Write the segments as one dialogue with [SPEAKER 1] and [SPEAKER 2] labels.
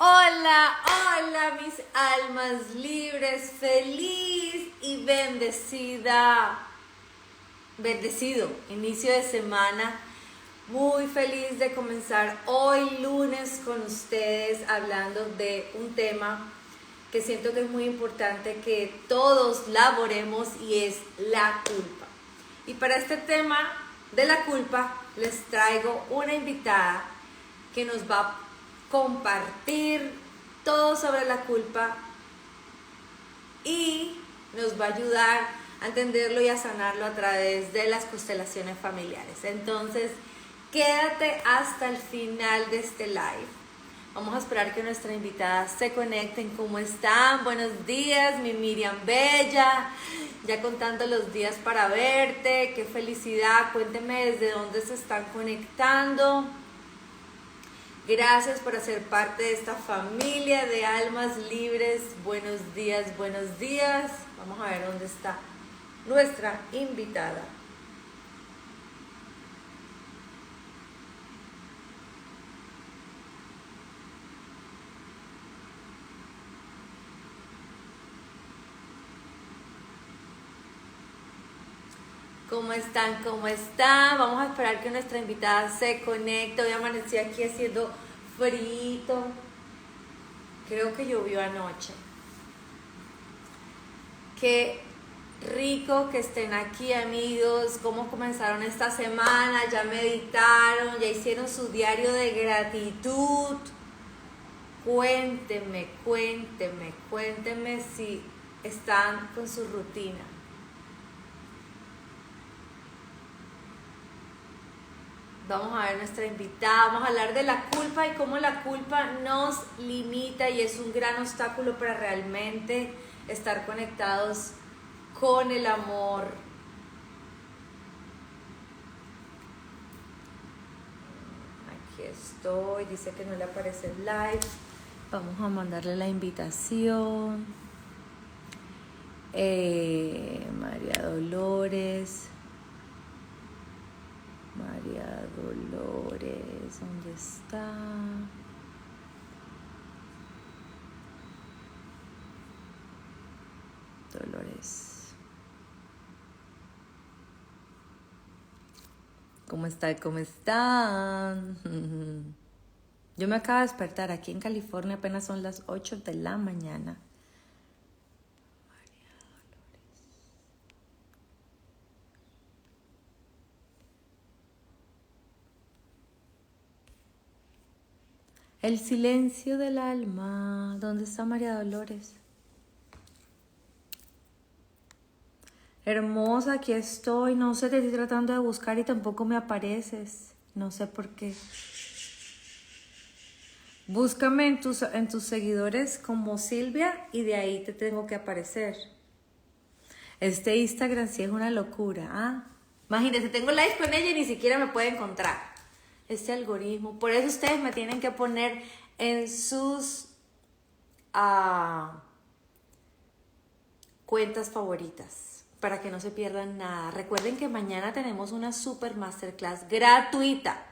[SPEAKER 1] Hola, hola mis almas libres, feliz y bendecido inicio de semana. Muy feliz de comenzar hoy lunes con ustedes hablando de un tema que siento que es muy importante que todos laboremos y es la culpa. Y para este tema de la culpa les traigo una invitada que nos va a compartir todo sobre la culpa y nos va a ayudar a entenderlo y a sanarlo a través de las constelaciones familiares. Entonces, quédate hasta el final de este live. Vamos a esperar que nuestra invitada se conecten. ¿Cómo están? Buenos días, mi Miriam Bella. Ya contando los días para verte. Qué felicidad. Cuéntenme desde dónde se están conectando. Gracias por hacer parte de esta familia de almas libres. Buenos días, buenos días. Vamos a ver dónde está nuestra invitada. ¿Cómo están? ¿Cómo están? Vamos a esperar que nuestra invitada se conecte. Hoy amanecí aquí haciendo frito. Creo que llovió anoche. Qué rico que estén aquí, amigos. ¿Cómo comenzaron esta semana? ¿Ya meditaron? ¿Ya hicieron su diario de gratitud? Cuéntenme si están con su rutina. Vamos a ver nuestra invitada, vamos a hablar de la culpa y cómo la culpa nos limita y es un gran obstáculo para realmente estar conectados con el amor. Aquí estoy, dice que no le aparece el live. Vamos a mandarle la invitación. María Dolores, ¿dónde está? Dolores. ¿Cómo están? ¿Cómo están? Yo me acabo de despertar aquí en California, apenas son las 8 de la mañana. María Dolores. El silencio del alma. ¿Dónde está María Dolores? Hermosa, aquí estoy. No sé, te estoy tratando de buscar y tampoco me apareces. No sé por qué. Búscame en tus seguidores como Silvia y de ahí te tengo que aparecer. Este Instagram sí es una locura, ¿ah? Imagínense, tengo live con ella y ni siquiera me puede encontrar. Este algoritmo. Por eso ustedes me tienen que poner en sus cuentas favoritas para que no se pierdan nada. Recuerden que mañana tenemos una super masterclass gratuita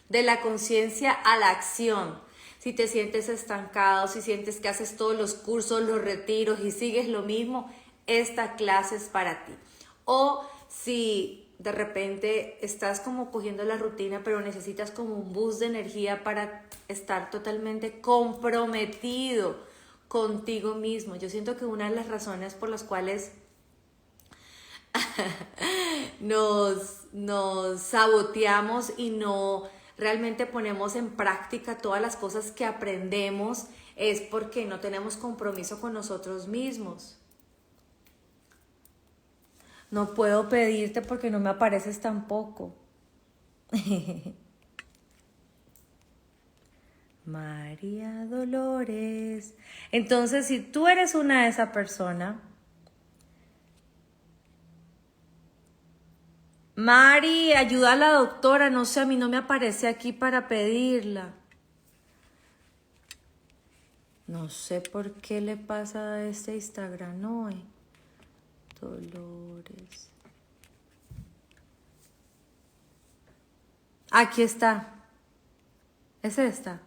[SPEAKER 1] de la conciencia a la acción. Si te sientes estancado, si sientes que haces todos los cursos, los retiros y sigues lo mismo, esta clase es para ti. O si de repente estás como cogiendo la rutina, pero necesitas como un boost de energía para estar totalmente comprometido contigo mismo. Yo siento que una de las razones por las cuales nos saboteamos y no realmente ponemos en práctica todas las cosas que aprendemos es porque no tenemos compromiso con nosotros mismos. No puedo pedirte porque no me apareces tampoco. María Dolores. Entonces, si tú eres una de esa persona, Mari, ayuda a la doctora, no sé, a mí no me aparece aquí para pedirla. No sé por qué le pasa a este Instagram hoy. Dolores. Aquí está. Es esta.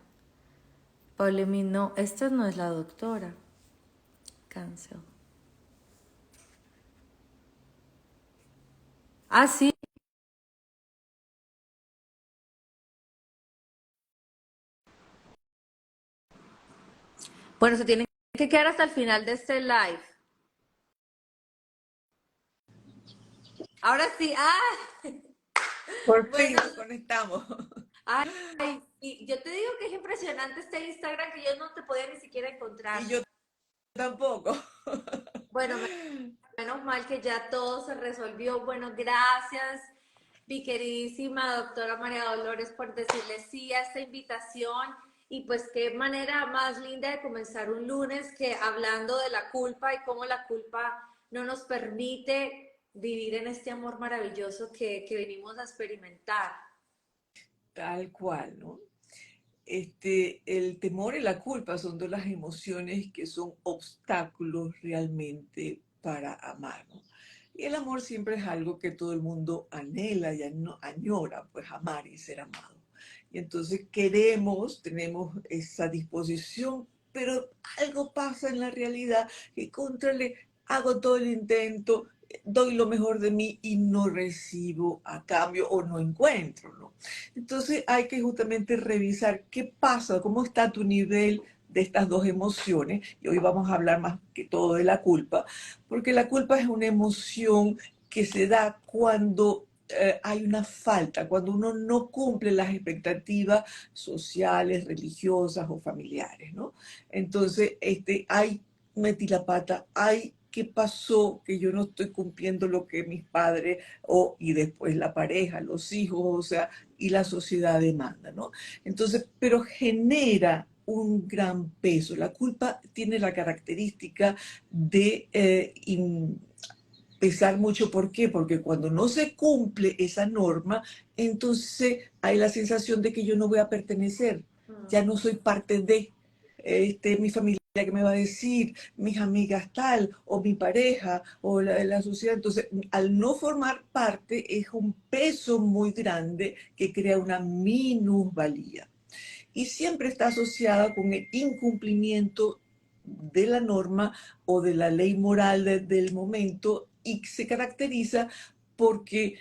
[SPEAKER 1] Paulemi, no, esta no es la doctora. Cancel. Ah, sí. Bueno, se tienen que quedar hasta el final de este live. Ahora sí,
[SPEAKER 2] Por fin
[SPEAKER 1] bueno,
[SPEAKER 2] nos conectamos.
[SPEAKER 1] ay, y yo te digo que es impresionante este Instagram que yo no te podía ni siquiera
[SPEAKER 2] Y
[SPEAKER 1] encontrar.
[SPEAKER 2] yo tampoco.
[SPEAKER 1] Bueno, menos mal que ya todo se resolvió. Bueno, gracias, mi queridísima doctora María Dolores, por decirle sí a esta invitación. Y pues qué manera más linda de comenzar un lunes que hablando de la culpa y cómo la culpa no nos permite vivir en este amor maravilloso que venimos a experimentar.
[SPEAKER 2] Tal cual, ¿no? El temor y la culpa son de las emociones que son obstáculos realmente para amar, ¿no? Y el amor siempre es algo que todo el mundo anhela y añora, pues amar y ser amado. Y entonces queremos, tenemos esa disposición, pero algo pasa en la realidad que hago todo el intento, doy lo mejor de mí y no recibo a cambio o no encuentro, ¿no? Entonces hay que justamente revisar qué pasa, cómo está tu nivel de estas dos emociones. Y hoy vamos a hablar más que todo de la culpa, porque la culpa es una emoción que se da cuando hay una falta, cuando uno no cumple las expectativas sociales, religiosas o familiares, ¿no? Entonces, hay metí la pata, hay qué pasó que yo no estoy cumpliendo lo que mis padres y después la pareja, los hijos, o sea, y la sociedad demanda, ¿no? Entonces, pero genera un gran peso. La culpa tiene la característica de pesar mucho. ¿Por qué? Porque cuando no se cumple esa norma, entonces hay la sensación de que yo no voy a pertenecer, ya no soy parte de mi familia que me va a decir, mis amigas tal, o mi pareja, o la sociedad. Entonces, al no formar parte, es un peso muy grande que crea una minusvalía. Y siempre está asociada con el incumplimiento de la norma o de la ley moral del momento y se caracteriza porque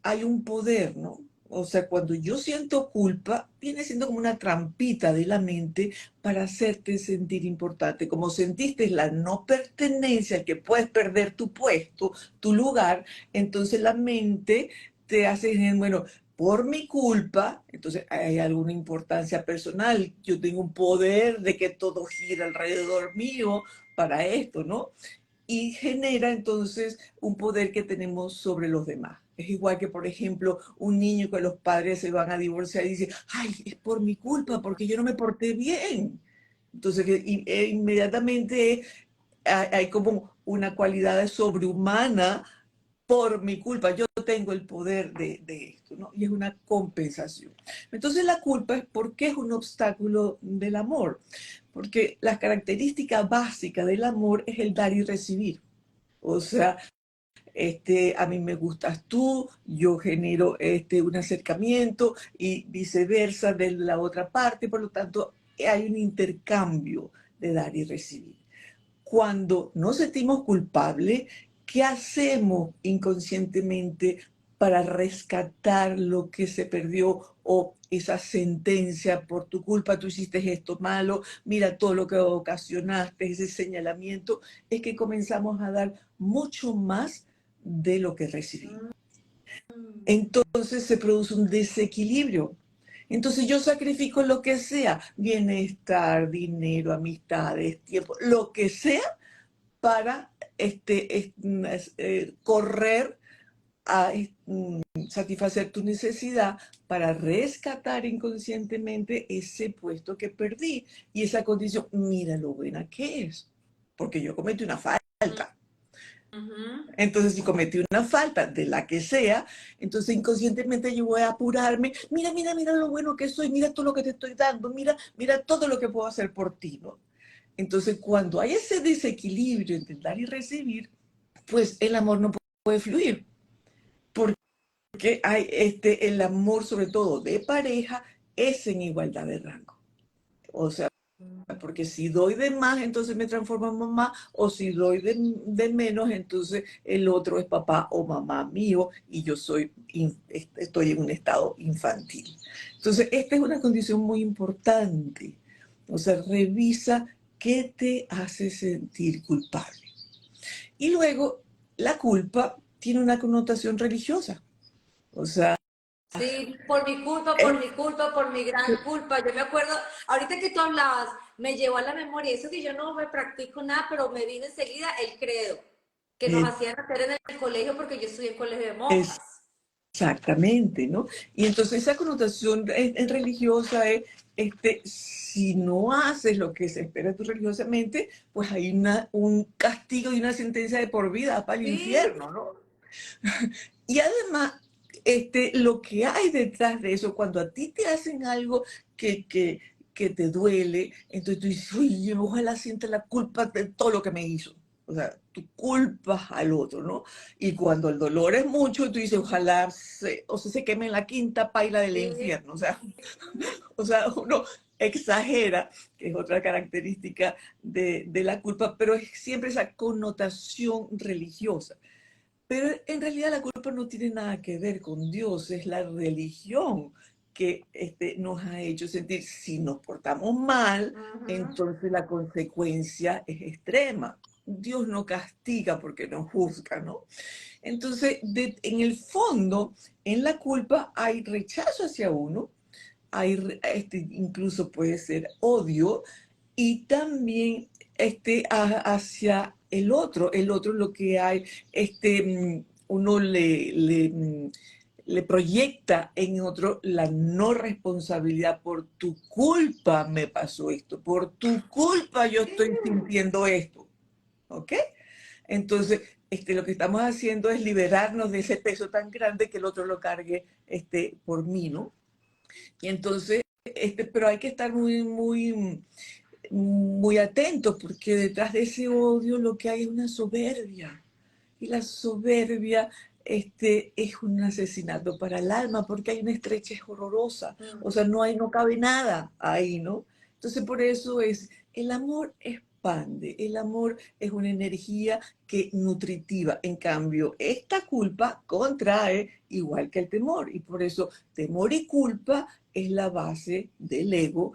[SPEAKER 2] hay un poder, ¿no? O sea, cuando yo siento culpa, viene siendo como una trampita de la mente para hacerte sentir importante. Como sentiste la no pertenencia, que puedes perder tu puesto, tu lugar, entonces la mente te hace, bueno, por mi culpa, entonces hay alguna importancia personal. Yo tengo un poder de que todo gira alrededor mío para esto, ¿no? Y genera entonces un poder que tenemos sobre los demás. Es igual que, por ejemplo, un niño que los padres se van a divorciar y dice, ay, es por mi culpa, porque yo no me porté bien. Entonces, inmediatamente hay como una cualidad sobrehumana por mi culpa, yo tengo el poder de esto, ¿no? Y es una compensación. Entonces la culpa es porque es un obstáculo del amor, porque la característica básica del amor es el dar y recibir. O sea, a mí me gustas tú, yo genero un acercamiento y viceversa de la otra parte, por lo tanto hay un intercambio de dar y recibir. Cuando nos sentimos culpables, ¿qué hacemos inconscientemente para rescatar lo que se perdió o esa sentencia por tu culpa, tú hiciste esto malo, mira todo lo que ocasionaste, ese señalamiento? Es que comenzamos a dar mucho más de lo que recibimos. Entonces se produce un desequilibrio. Entonces yo sacrifico lo que sea, bienestar, dinero, amistades, tiempo, lo que sea, para correr a satisfacer tu necesidad, para rescatar inconscientemente ese puesto que perdí y esa condición. Mira lo buena que es, porque yo cometí una falta. Entonces, si cometí una falta de la que sea, entonces inconscientemente yo voy a apurarme. Mira, mira, mira lo bueno que soy, mira todo lo que te estoy dando, mira, mira todo lo que puedo hacer por ti, ¿no? Entonces, cuando hay ese desequilibrio entre dar y recibir, pues el amor no puede fluir, porque hay el amor, sobre todo de pareja, es en igualdad de rango. O sea, porque si doy de más, entonces me transformo en mamá, o si doy de menos, entonces el otro es papá o mamá mío y yo estoy en un estado infantil. Entonces, esta es una condición muy importante. O sea, revisa qué te hace sentir culpable. Y luego, la culpa tiene una connotación religiosa. O sea,
[SPEAKER 1] Sí, por mi culpa, por
[SPEAKER 2] es,
[SPEAKER 1] mi culpa, por mi gran culpa. Yo me acuerdo, ahorita que tú hablabas, me llevó a la memoria eso que yo no me practico nada, pero me vino enseguida el credo que nos hacían hacer en el colegio porque yo estudié en colegio de
[SPEAKER 2] es
[SPEAKER 1] monjas.
[SPEAKER 2] exactamente, ¿no? Y entonces esa connotación religiosa es, si no haces lo que se espera de tú religiosamente, pues hay un castigo y una sentencia de por vida para el
[SPEAKER 1] Sí,
[SPEAKER 2] infierno, ¿no? Y además, lo que hay detrás de eso, cuando a ti te hacen algo que, que, que te duele, entonces tú dices, uy, ojalá sienta la culpa de todo lo que me hizo. O sea, tú culpas al otro, ¿no? Y cuando el dolor es mucho, tú dices, ojalá se queme en la quinta paila del
[SPEAKER 1] sí,
[SPEAKER 2] infierno. O sea, uno exagera, que es otra característica de la culpa, pero es siempre esa connotación religiosa. Pero en realidad la culpa no tiene nada que ver con Dios, es la religión que nos ha hecho sentir, si nos portamos mal,
[SPEAKER 1] ujú,
[SPEAKER 2] entonces la consecuencia es extrema. Dios no castiga porque no juzga, ¿no? Entonces, en el fondo, en la culpa hay rechazo hacia uno, incluso puede ser odio, y también hacia el otro lo que hay, uno le proyecta en otro la no responsabilidad. Por tu culpa me pasó esto, por tu culpa yo estoy sintiendo esto, ¿ok? Entonces, lo que estamos haciendo es liberarnos de ese peso tan grande que el otro lo cargue por mí, ¿no? Y entonces, pero hay que estar muy atentos, porque detrás de ese odio lo que hay es una soberbia. Y la soberbia es un asesinato para el alma, porque hay una estrechez horrorosa. O sea, no cabe nada ahí, ¿no? Entonces, por eso el amor expande, el amor es una energía que nutritiva. En cambio, esta culpa contrae igual que el temor. Y por eso, temor y culpa es la base del ego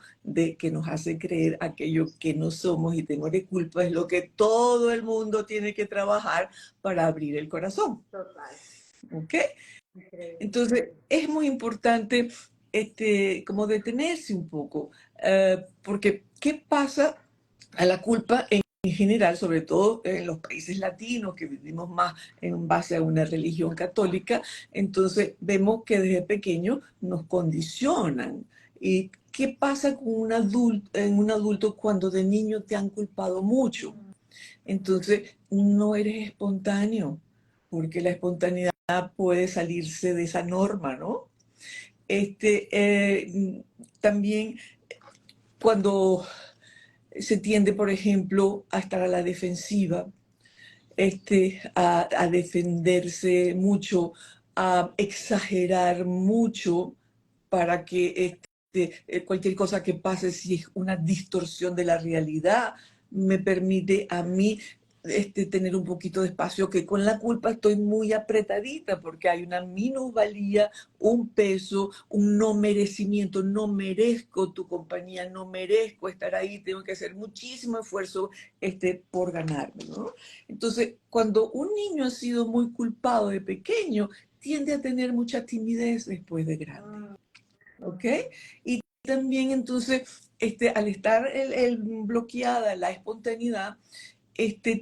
[SPEAKER 2] que nos hace creer aquello que no somos, y temor y culpa es lo que todo el mundo tiene que trabajar para abrir el corazón.
[SPEAKER 1] total.
[SPEAKER 2] ¿Ok?
[SPEAKER 1] Increíble.
[SPEAKER 2] Entonces, es muy importante como detenerse un poco, porque ¿qué pasa a la culpa en general, sobre todo en los países latinos que vivimos más en base a una religión católica? Entonces, vemos que desde pequeños nos condicionan. ¿Y qué pasa con en un adulto cuando de niño te han culpado mucho? Entonces, no eres espontáneo, porque la espontaneidad puede salirse de esa norma, ¿no? También cuando se tiende, por ejemplo, a estar a la defensiva, a defenderse mucho, a exagerar mucho para que cualquier cosa que pase, si es una distorsión de la realidad, me permite a mí tener un poquito de espacio, que con la culpa estoy muy apretadita porque hay una minusvalía, un peso, un no merecimiento, no merezco tu compañía, no merezco estar ahí, tengo que hacer muchísimo esfuerzo por ganarme, ¿no? Entonces, cuando un niño ha sido muy culpado de pequeño, tiende a tener mucha timidez después de grande, ¿ok? Y también entonces, al estar bloqueada la espontaneidad,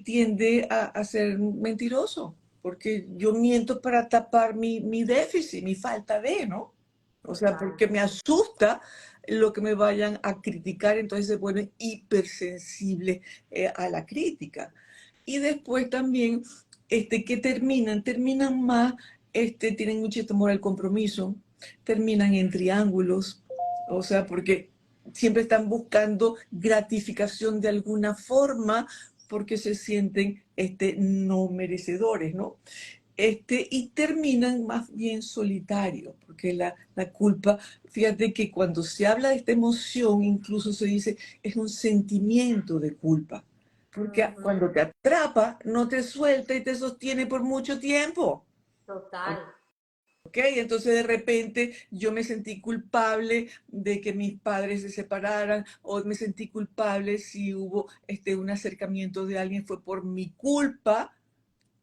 [SPEAKER 2] tiende a ser mentiroso, porque yo miento para tapar mi déficit, mi falta de, ¿no? O sea,
[SPEAKER 1] Total.
[SPEAKER 2] porque me asusta lo que me vayan a criticar, entonces se vuelven hipersensibles a la crítica. Y después también, que terminan más, tienen mucho temor al compromiso, terminan en triángulos, o sea, porque siempre están buscando gratificación de alguna forma porque se sienten no merecedores, ¿no? y terminan más bien solitarios, porque la culpa, fíjate que cuando se habla de esta emoción, incluso se dice, es un sentimiento de culpa, porque
[SPEAKER 1] Ujú.
[SPEAKER 2] cuando te atrapa, no te suelta y te sostiene por mucho tiempo.
[SPEAKER 1] Total.
[SPEAKER 2] ¿Ok? Entonces de repente yo me sentí culpable de que mis padres se separaran o me sentí culpable si hubo un acercamiento de alguien, fue por mi culpa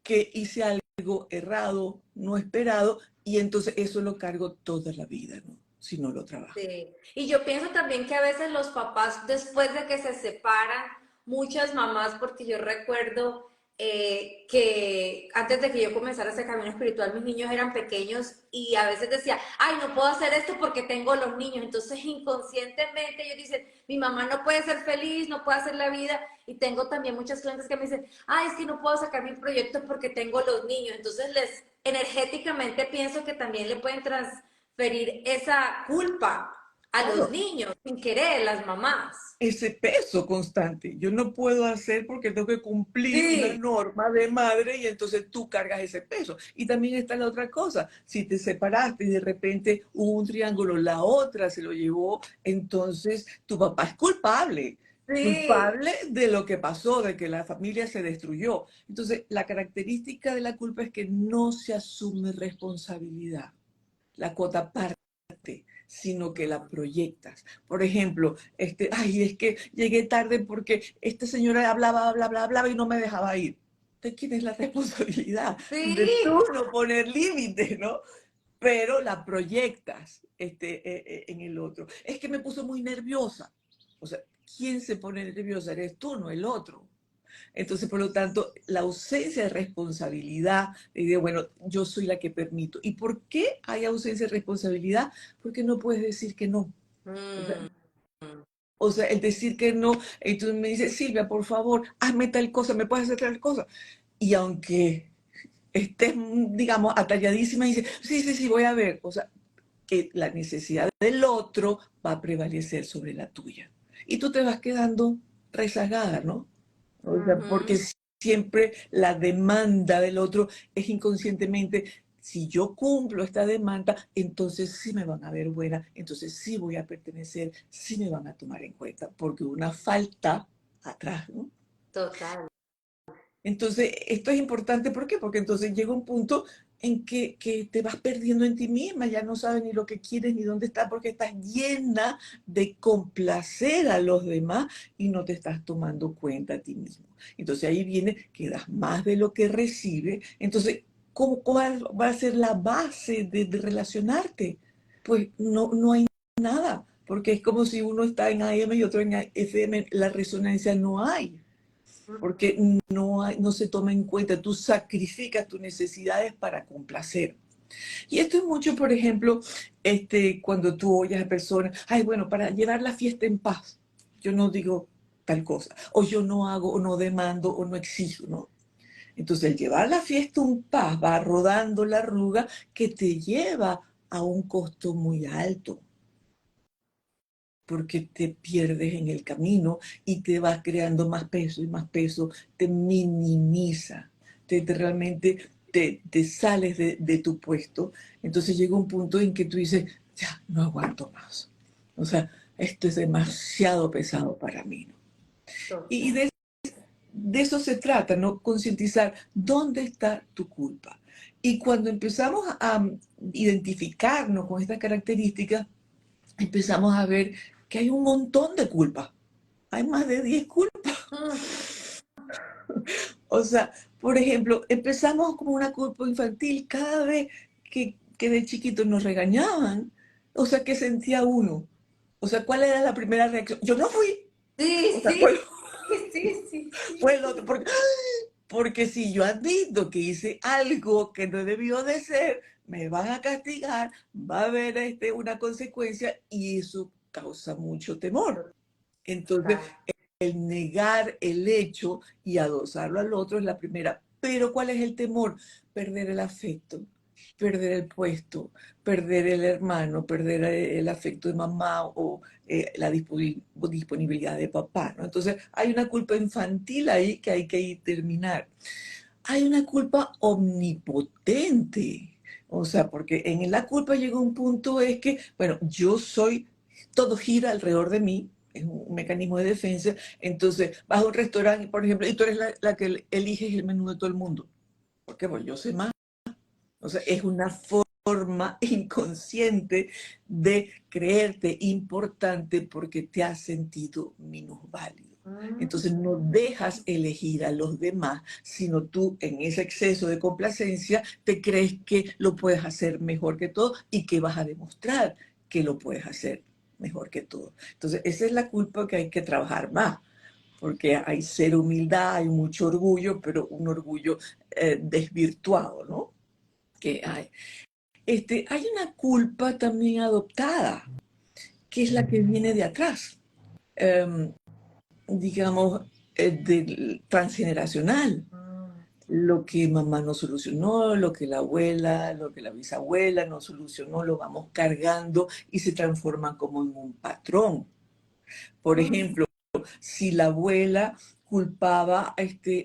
[SPEAKER 2] que hice algo errado, no esperado, y entonces eso lo cargo toda la vida, ¿no? Si no lo trabajo.
[SPEAKER 1] Sí. Y yo pienso también que a veces los papás, después de que se separan, muchas mamás, porque yo recuerdo que antes de que yo comenzara ese camino espiritual, mis niños eran pequeños y a veces decía, ay, no puedo hacer esto porque tengo los niños. Entonces, inconscientemente ellos dicen, mi mamá no puede ser feliz, no puede hacer la vida. Y tengo también muchas clientes que me dicen, ay, es que no puedo sacar mi proyecto porque tengo los niños. Entonces, les energéticamente pienso que también le pueden transferir esa culpa a los
[SPEAKER 2] Claro,
[SPEAKER 1] niños sin querer, las mamás.
[SPEAKER 2] ese peso constante. Yo no puedo hacer porque tengo que cumplir una
[SPEAKER 1] Sí,
[SPEAKER 2] norma de madre y entonces tú cargas ese peso. Y también está la otra cosa. Si te separaste y de repente hubo un triángulo, la otra se lo llevó, entonces tu papá es culpable.
[SPEAKER 1] sí.
[SPEAKER 2] Culpable de lo que pasó, de que la familia se destruyó. Entonces, la característica de la culpa es que no se asume responsabilidad. La cuota parte, sino que la proyectas. Por ejemplo, ay, es que llegué tarde porque esta señora hablaba y no me dejaba ir. ¿De quién es la responsabilidad? De tú
[SPEAKER 1] Sí,
[SPEAKER 2] no poner límites, ¿no? Pero la proyectas en el otro. Es que me puso muy nerviosa. O sea, ¿quién se pone nerviosa? Eres tú, no el otro. Entonces, por lo tanto, la ausencia de responsabilidad, de, bueno, yo soy la que permito. ¿Y por qué hay ausencia de responsabilidad? Porque no puedes decir que no. O sea,
[SPEAKER 1] mm,
[SPEAKER 2] el decir que no, entonces me dice, Silvia, por favor, hazme tal cosa, me puedes hacer tal cosa. Y aunque estés, digamos, atalladísima, dice, sí, sí, sí, voy a ver. O sea, que la necesidad del otro va a prevalecer sobre la tuya. Y tú te vas quedando rezagada, ¿no? O sea, porque
[SPEAKER 1] ujú.
[SPEAKER 2] siempre la demanda del otro es inconscientemente, si yo cumplo esta demanda, entonces sí me van a ver buena, entonces sí voy a pertenecer, sí me van a tomar en cuenta, porque una falta atrás, ¿no?
[SPEAKER 1] Total.
[SPEAKER 2] Entonces, esto es importante, ¿por qué? Porque entonces llega un punto en que te vas perdiendo en ti misma, ya no sabes ni lo que quieres ni dónde estás, porque estás llena de complacer a los demás y no te estás tomando cuenta a ti mismo. Entonces ahí viene que das más de lo que recibe. Entonces, ¿cuál va a ser la base de relacionarte? Pues no, no hay nada, porque es como si uno está en AM y otro en FM, la resonancia no hay porque no se toma en cuenta, tú sacrificas tus necesidades para complacer. Y esto es mucho, por ejemplo, cuando tú oyes a personas, ay, bueno, para llevar la fiesta en paz, yo no digo tal cosa, o yo no hago, o no demando, o no exijo, ¿no? Entonces, el llevar la fiesta en paz va rodando la arruga que te lleva a un costo muy alto porque te pierdes en el camino y te vas creando más peso y más peso, te minimiza, realmente te sales de tu puesto. Entonces llega un punto en que tú dices, ya, no aguanto más. O sea, esto es demasiado pesado para mí, ¿no? Y
[SPEAKER 1] Total.
[SPEAKER 2] de eso se trata, ¿no? Concientizar dónde está tu culpa. Y cuando empezamos a identificarnos con estas características, empezamos a ver que hay un montón de culpas. Hay más de 10 culpas.
[SPEAKER 1] Mm,
[SPEAKER 2] O sea, por ejemplo, empezamos como una culpa infantil cada vez que de chiquitos nos regañaban. O sea, ¿qué sentía uno? O sea, ¿cuál era la primera reacción? Yo no fui. O
[SPEAKER 1] sí,
[SPEAKER 2] sea,
[SPEAKER 1] sí, sí, sí, sí,
[SPEAKER 2] fue
[SPEAKER 1] sí,
[SPEAKER 2] el otro.
[SPEAKER 1] sí.
[SPEAKER 2] Porque si yo admito que hice algo que no debió de ser, me van a castigar, va a haber una consecuencia y eso causa mucho temor. Entonces,
[SPEAKER 1] Total.
[SPEAKER 2] el negar el hecho y adosarlo al otro es la primera. Pero ¿cuál es el temor? Perder el afecto, perder el puesto, perder el hermano, perder el afecto de mamá o la disponibilidad de papá, ¿no? Entonces hay una culpa infantil ahí que hay que terminar. hay una culpa omnipotente. O sea, porque en la culpa llega un punto es que, bueno, todo gira alrededor de mí, es un mecanismo de defensa. Entonces, vas a un restaurante, por ejemplo, y tú eres la que eliges el menú de todo el mundo. Porque, bueno, yo sé más. O sea, es una forma inconsciente de creerte importante porque te has sentido minusválido. Entonces no dejas elegir a los demás, sino tú en ese exceso de complacencia te crees que lo puedes hacer mejor que todo y que vas a demostrar que lo puedes hacer mejor que todo. Entonces esa es la culpa que hay que trabajar más, porque hay cero humildad, hay mucho orgullo, pero un orgullo desvirtuado, ¿no? Que hay. Hay una culpa también adoptada, que es la que viene de atrás, eh, digamos, del transgeneracional. Lo que mamá no solucionó, lo que la abuela, lo que la bisabuela no solucionó, lo vamos cargando y se transforma como en un patrón. Por ejemplo, si la abuela culpaba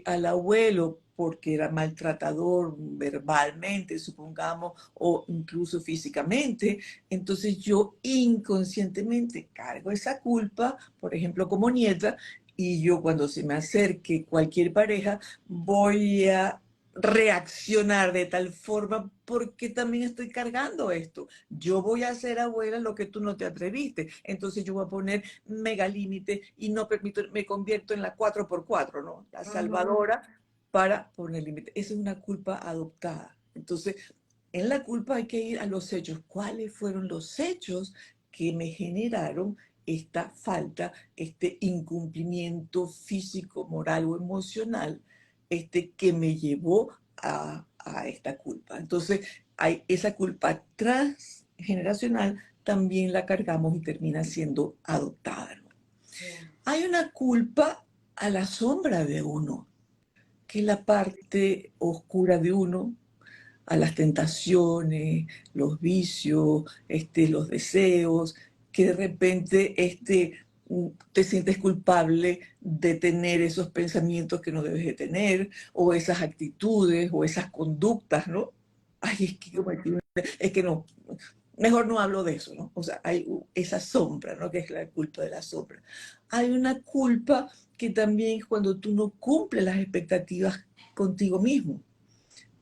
[SPEAKER 2] al abuelo porque era maltratador verbalmente, supongamos, o incluso físicamente, entonces yo inconscientemente cargo esa culpa, por ejemplo, como nieta, y yo cuando se me acerque cualquier pareja, voy a reaccionar de tal forma porque también estoy cargando esto. Yo voy a ser abuela lo que tú no te atreviste. Entonces yo voy a poner mega límite y no permito, me convierto en la 4x4, ¿no? La salvadora para poner límite. Esa es una culpa adoptada. Entonces, en la culpa hay que ir a los hechos. ¿Cuáles fueron los hechos que me generaron esta falta, este incumplimiento físico, moral o emocional, que me llevó a esta culpa? Entonces, hay esa culpa transgeneracional, también la cargamos y termina siendo adoptada, ¿no? Hay una culpa a la sombra de uno, que es la parte oscura de uno, a las tentaciones, los vicios, los deseos, que de repente te sientes culpable de tener esos pensamientos que no debes de tener, o esas actitudes, o esas conductas, ¿no? Ay, es que no, mejor no hablo de eso, ¿no? O sea, hay esa sombra, ¿no? Que es la culpa de la sombra. Hay una culpa que también es cuando tú no cumples las expectativas contigo mismo.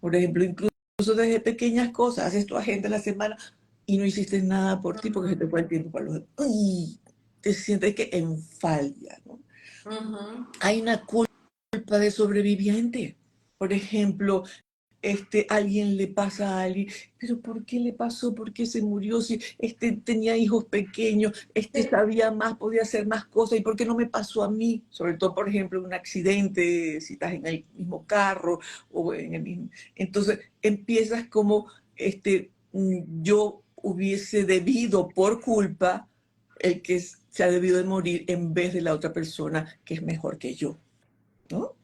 [SPEAKER 2] Por ejemplo, incluso desde pequeñas cosas, haces tu agenda en la semana y no hiciste nada por ti porque se te fue el tiempo para los demás. ¡Uy! Te sientes que en falla, ¿no? Hay una culpa de sobreviviente. Por ejemplo, alguien le pasa a alguien, pero ¿por qué le pasó? ¿Por qué se murió? Si tenía hijos pequeños, sabía más, podía hacer más cosas, ¿y por qué no me pasó a mí? Sobre todo, por ejemplo, un accidente, si estás en el mismo carro o en el mismo. Entonces empiezas como yo hubiese debido por culpa el que se ha debido de morir en vez de la otra persona que es mejor que yo, ¿no?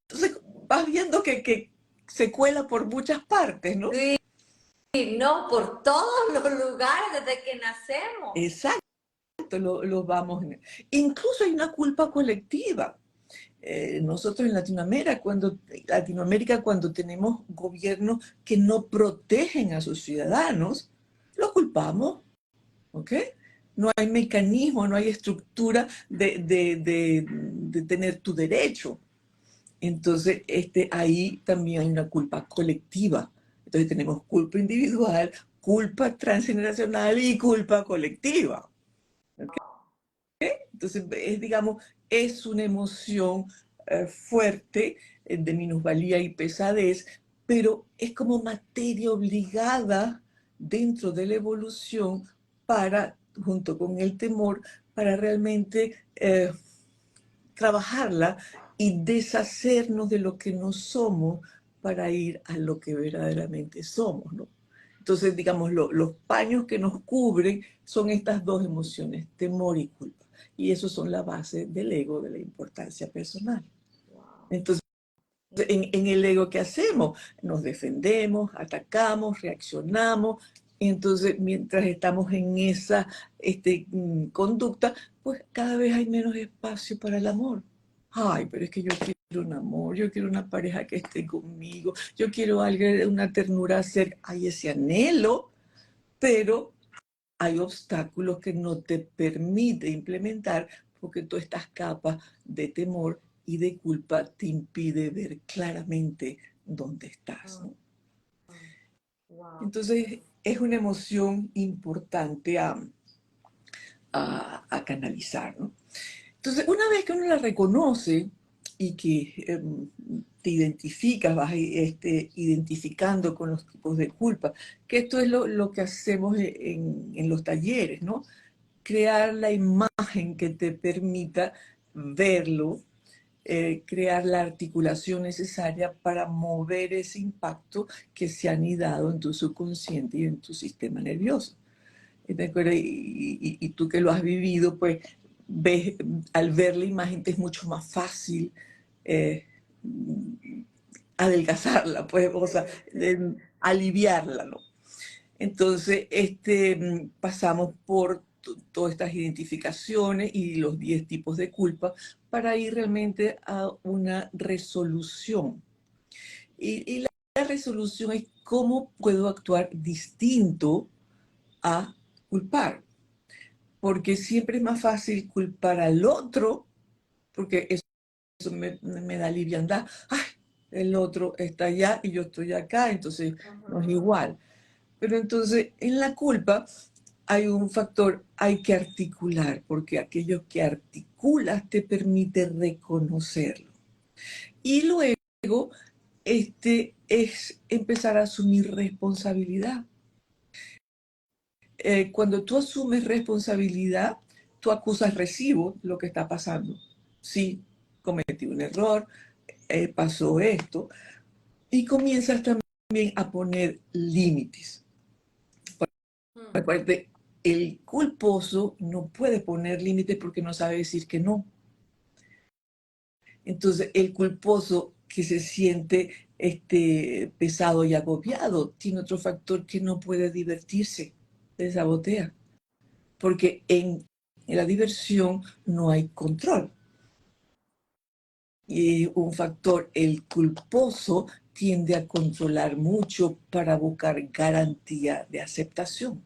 [SPEAKER 2] Entonces vas viendo que se cuela por muchas partes, ¿no?
[SPEAKER 1] Sí, no, por todos los lugares desde que nacemos.
[SPEAKER 2] Exacto, lo vamos. Incluso hay una culpa colectiva. Nosotros en Latinoamérica, cuando tenemos gobiernos que no protegen a sus ciudadanos, los culpamos, ¿ok? No hay mecanismo, no hay estructura de tener tu derecho. Entonces, ahí también hay una culpa colectiva. Entonces tenemos culpa individual, culpa transgeneracional y culpa colectiva. ¿Okay? Entonces, digamos, es una emoción fuerte, de minusvalía y pesadez, pero es como materia obligada dentro de la evolución para, junto con el temor, para realmente trabajarla y deshacernos de lo que no somos para ir a lo que verdaderamente somos, ¿no? Entonces, digamos, los paños que nos cubren son estas dos emociones, temor y culpa. Y esos son la base del ego, de la importancia personal. Entonces, en el ego, ¿qué hacemos? Nos defendemos, atacamos, reaccionamos. Entonces, mientras estamos en esa conducta, pues cada vez hay menos espacio para el amor. Ay, pero es que yo quiero un amor, yo quiero una pareja que esté conmigo, yo quiero alguien, una ternura cerca, hay ese anhelo, pero hay obstáculos que no te permite implementar porque todas estas capas de temor y de culpa te impide ver claramente dónde estás, ¿no?
[SPEAKER 1] Wow.
[SPEAKER 2] Entonces, es una emoción importante a canalizar, ¿no? Entonces, una vez que uno la reconoce y que te identificas, vas identificando con los tipos de culpa, que esto es lo que hacemos en los talleres, ¿no? Crear la imagen que te permita verlo, crear la articulación necesaria para mover ese impacto que se ha anidado en tu subconsciente y en tu sistema nervioso. Y tú que lo has vivido, pues ves, al ver la imagen te es mucho más fácil eh, adelgazarla, pues, o sea, aliviarla, ¿no? Entonces, pasamos por todas estas identificaciones y los 10 tipos de culpa para ir realmente a una resolución. Y la resolución es cómo puedo actuar distinto a culpar. Porque siempre es más fácil culpar al otro, porque eso me da liviandad. Ay, el otro está allá y yo estoy acá, entonces no es igual. Pero entonces en la culpa hay un factor, hay que articular, porque aquello que articulas te permite reconocerlo. Y luego es empezar a asumir responsabilidad. Cuando tú asumes responsabilidad, tú acusas recibo lo que está pasando. Sí, cometí un error, pasó esto, y comienzas también a poner límites. Acuérdate, el culposo no puede poner límites porque no sabe decir que no. Entonces, el culposo que se siente pesado y agobiado tiene otro factor que no puede divertirse, se sabotea. Porque en la diversión no hay control. Y un factor, el culposo tiende a controlar mucho para buscar garantía de aceptación.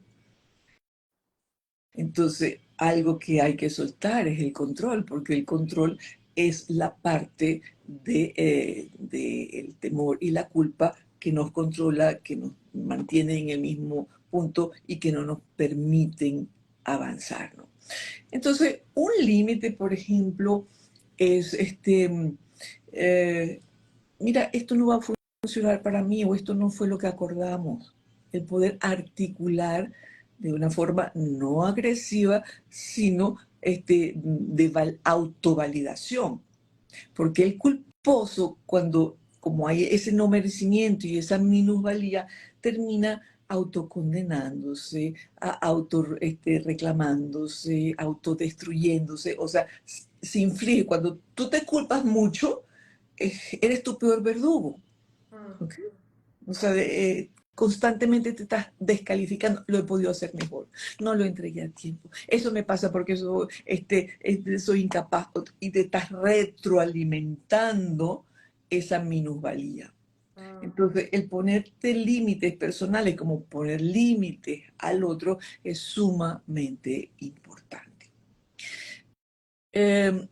[SPEAKER 2] Entonces, algo que hay que soltar es el control, porque el control es la parte del temor y la culpa que nos controla, que nos mantiene en el mismo punto y que no nos permiten avanzar, ¿no? Entonces, un límite, por ejemplo, es mira, esto no va a funcionar para mí o esto no fue lo que acordamos. El poder articular de una forma no agresiva, sino de autovalidación. Porque el culposo, cuando como hay ese no merecimiento y esa minusvalía, termina autocondenándose, reclamándose, autodestruyéndose, o sea, se inflige. Cuando tú te culpas mucho, eres tu peor verdugo. ¿Okay? O sea, constantemente te estás descalificando, lo he podido hacer mejor, no lo entregué a tiempo, eso me pasa porque soy incapaz y te estás retroalimentando esa minusvalía. Entonces, el ponerte límites personales como poner límites al otro es sumamente importante. Eh,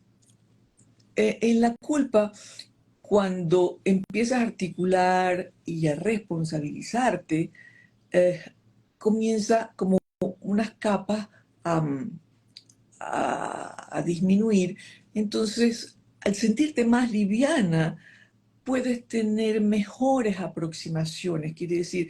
[SPEAKER 2] en la culpa, cuando empiezas a articular y a responsabilizarte, eh, comienza como unas capas a disminuir. Entonces, al sentirte más liviana, puedes tener mejores aproximaciones, quiere decir,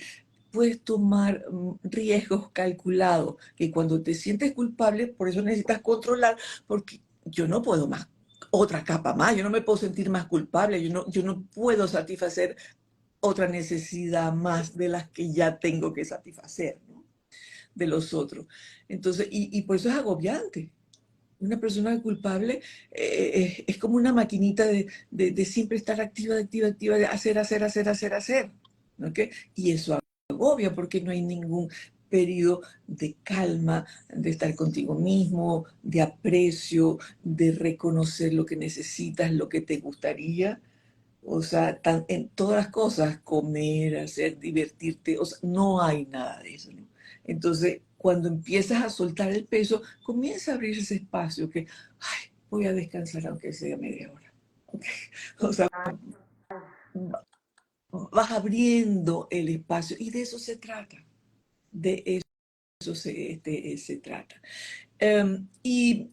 [SPEAKER 2] puedes tomar riesgos calculados, que cuando te sientes culpable, por eso necesitas controlar, porque yo no puedo más, otra capa más, yo no me puedo sentir más culpable, yo no puedo satisfacer otra necesidad más de las que ya tengo que satisfacer, ¿no? De los otros. Entonces, y por eso es agobiante. Una persona culpable es como una maquinita de siempre estar activa, activa, activa, de hacer, hacer, hacer, hacer, hacer. ¿Okay? Y eso agobia porque no hay ningún periodo de calma, de estar contigo mismo, de aprecio, de reconocer lo que necesitas, lo que te gustaría. O sea, en todas las cosas, comer, hacer, divertirte, o sea, no hay nada de eso, ¿no? Entonces, cuando empiezas a soltar el peso, comienza a abrir ese espacio que, ay, voy a descansar aunque sea media hora. ¿Ok? O sea, vas abriendo el espacio y de eso se trata. De eso se trata. Y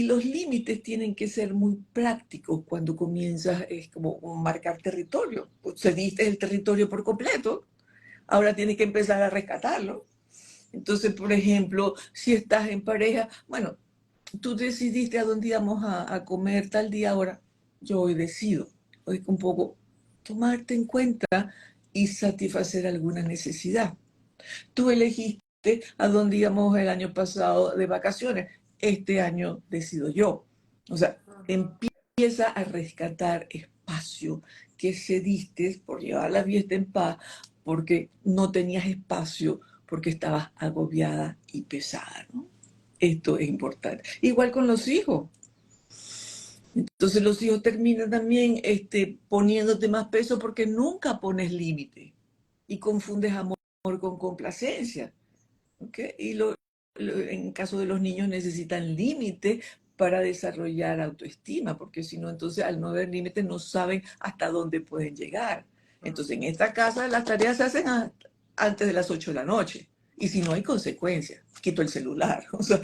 [SPEAKER 2] los límites tienen que ser muy prácticos cuando comienzas, es como marcar territorio. Pues cediste el territorio por completo, ahora tienes que empezar a rescatarlo. Entonces, por ejemplo, si estás en pareja, bueno, tú decidiste a dónde íbamos a comer tal día, ahora yo hoy decido. Hoy un poco tomarte en cuenta y satisfacer alguna necesidad. Tú elegiste a dónde íbamos el año pasado de vacaciones. Este año decido yo. O sea, empieza a rescatar espacio que cediste por llevar la fiesta en paz, porque no tenías espacio, porque estabas agobiada y pesada, ¿no? Esto es importante. Igual con los hijos. Entonces los hijos terminan también poniéndote más peso porque nunca pones límite y confundes amor con complacencia. ¿Okay? En caso de los niños necesitan límite para desarrollar autoestima, porque si no, entonces al no haber límites no saben hasta dónde pueden llegar. Entonces en esta casa las tareas se hacen antes de las 8 de la noche. Y si no hay consecuencias, quito el celular. O sea,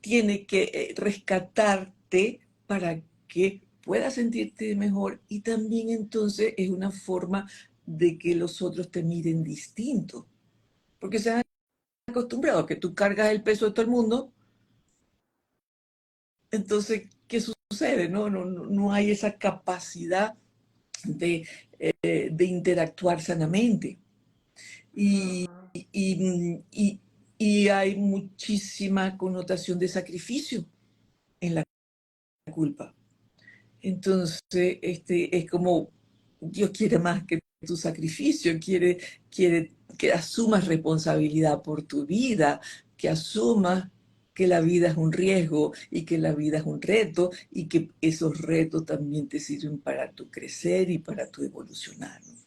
[SPEAKER 2] tiene que rescatarte para que puedas sentirte mejor y también entonces es una forma de que los otros te miren distinto. Porque se han acostumbrado a que tú cargas el peso de todo el mundo, entonces, ¿qué sucede? No hay esa capacidad de, de interactuar sanamente. Y, y, y, y hay muchísima connotación de sacrificio en la culpa. Entonces, es como Dios quiere más que tu sacrificio, quiere que asumas responsabilidad por tu vida, que asumas que la vida es un riesgo y que la vida es un reto y que esos retos también te sirven para tu crecer y para tu evolucionar, ¿no?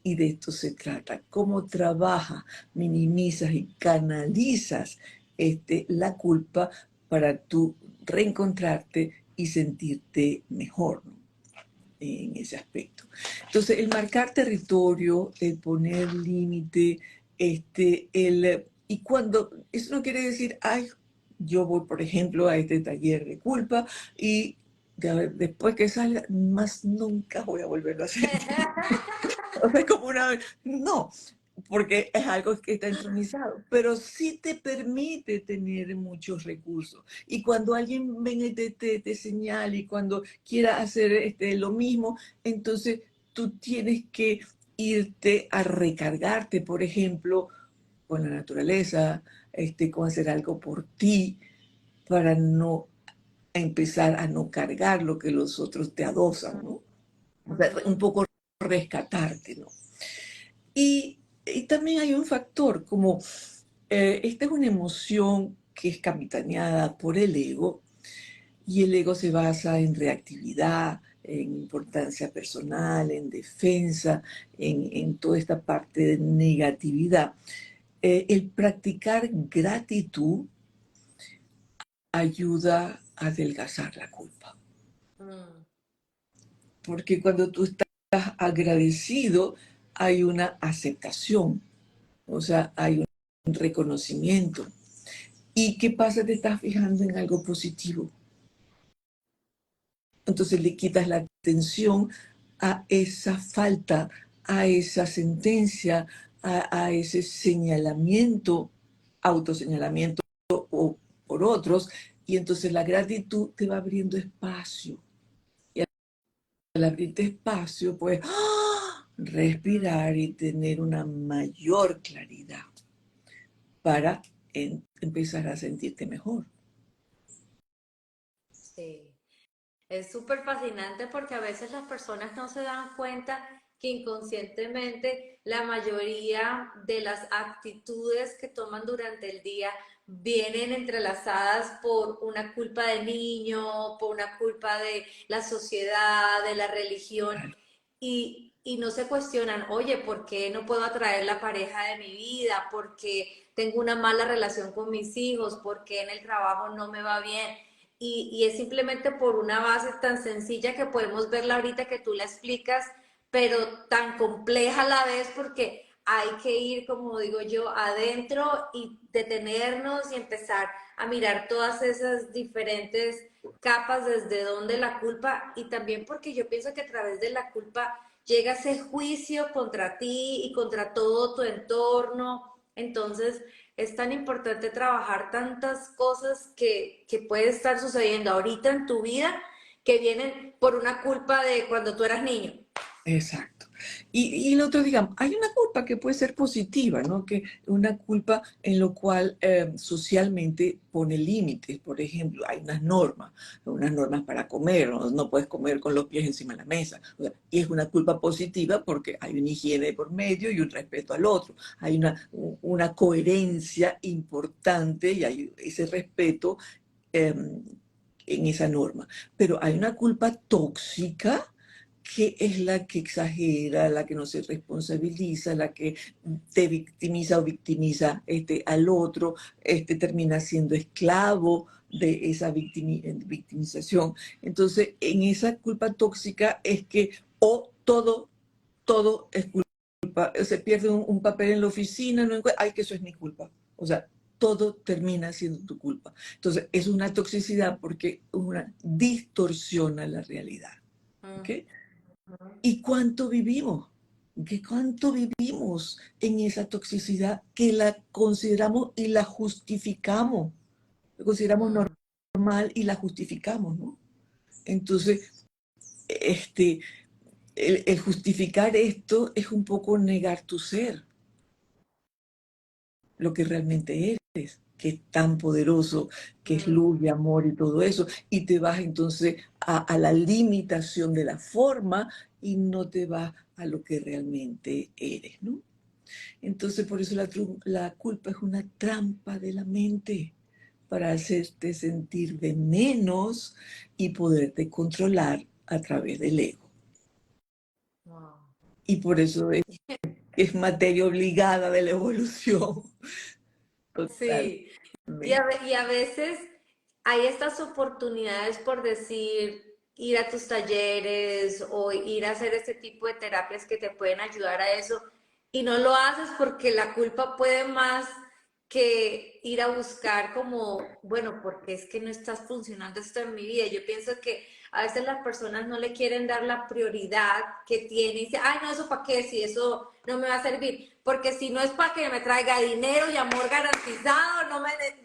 [SPEAKER 2] Y de esto se trata, cómo trabajas, minimizas y canalizas la culpa para tú reencontrarte y sentirte mejor, ¿no? En ese aspecto. Entonces, el marcar territorio, el poner límite, y cuando, eso no quiere decir, ay, yo voy, por ejemplo, a este taller de culpa y después que salga, más nunca voy a volverlo a hacer. O sea, como una vez. No, porque es algo que está entronizado, pero sí te permite tener muchos recursos. Y cuando alguien venga y te señale y cuando quiera hacer lo mismo, entonces tú tienes que irte a recargarte, por ejemplo, con la naturaleza, con hacer algo por ti, para no empezar a no cargar lo que los otros te adosan, ¿no? O sea, un poco rescatarte, ¿no? Y también hay un factor, como esta es una emoción que es capitaneada por el ego, y el ego se basa en reactividad, en importancia personal, en defensa, en toda esta parte de negatividad. El practicar gratitud ayuda a adelgazar la culpa, porque cuando tú estás agradecido hay una aceptación, o sea, hay un reconocimiento. ¿Y qué pasa? Te estás fijando en algo positivo. Entonces le quitas la atención a esa falta, a esa sentencia, a ese señalamiento, autoseñalamiento o por otros, y entonces la gratitud te va abriendo espacio. Y al abrirte espacio, pues, respirar y tener una mayor claridad para empezar a sentirte mejor.
[SPEAKER 1] Sí. Es súper fascinante porque a veces las personas no se dan cuenta que inconscientemente la mayoría de las actitudes que toman durante el día vienen entrelazadas por una culpa de niño, por una culpa de la sociedad, de la religión, y no se cuestionan, oye, ¿por qué no puedo atraer la pareja de mi vida? ¿Por qué tengo una mala relación con mis hijos? ¿Por qué en el trabajo no me va bien? Y es simplemente por una base tan sencilla que podemos verla ahorita que tú la explicas, pero tan compleja a la vez porque hay que ir, como digo yo, adentro y detenernos y empezar a mirar todas esas diferentes capas desde donde la culpa, y también porque yo pienso que a través de la culpa llega ese juicio contra ti y contra todo tu entorno. Entonces es tan importante trabajar tantas cosas que puede estar sucediendo ahorita en tu vida que vienen por una culpa de cuando tú eras niño.
[SPEAKER 2] Exacto. Y lo otro, digamos, hay una culpa que puede ser positiva, ¿no? Que una culpa en lo cual socialmente pone límites. Por ejemplo, hay unas normas para comer, ¿no? No puedes comer con los pies encima de la mesa. O sea, y es una culpa positiva porque hay una higiene por medio y un respeto al otro. Hay una coherencia importante y hay ese respeto eh, en esa norma. Pero hay una culpa tóxica que es la que exagera, la que no se responsabiliza, la que te victimiza o victimiza al otro, termina siendo esclavo de esa victimización. Entonces, en esa culpa tóxica es que o todo es culpa. Se pierde un papel en la oficina, no ay, que eso es mi culpa. O sea, todo termina siendo tu culpa. Entonces, es una toxicidad porque una distorsiona la realidad. ¿Ok? ¿Y cuánto vivimos? ¿Qué cuánto vivimos en esa toxicidad que la consideramos y la justificamos? La consideramos normal y la justificamos, ¿no? Entonces, el justificar esto es un poco negar tu ser, lo que realmente eres, que es tan poderoso, que es luz y amor y todo eso, y te vas entonces a la limitación de la forma y no te vas a lo que realmente eres, ¿no? Entonces por eso la culpa es una trampa de la mente para hacerte sentir de menos y poderte controlar a través del ego.
[SPEAKER 1] Wow.
[SPEAKER 2] Y por eso es materia obligada de la evolución. Totalmente.
[SPEAKER 1] Sí, y a veces hay estas oportunidades por decir, ir a tus talleres o ir a hacer este tipo de terapias que te pueden ayudar a eso, y no lo haces porque la culpa puede más que ir a buscar como, bueno, porque es que no estás funcionando esto en mi vida. Yo pienso que a veces las personas no le quieren dar la prioridad que tiene y dicen, ay, no, eso para qué, si eso no me va a servir, porque si no es para que me traiga dinero y amor garantizado,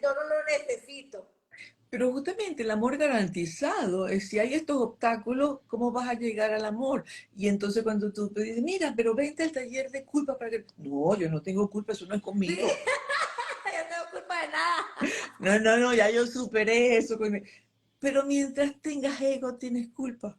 [SPEAKER 1] yo no lo necesito.
[SPEAKER 2] Pero justamente el amor garantizado, es si hay estos obstáculos, ¿cómo vas a llegar al amor? Y entonces cuando tú te dices, mira, pero vente al taller de culpa para que... No, yo no tengo culpa, eso no es
[SPEAKER 1] Sí,
[SPEAKER 2] conmigo.
[SPEAKER 1] yo no tengo culpa de nada.
[SPEAKER 2] No, ya yo superé eso. Pero mientras tengas ego, tienes culpa.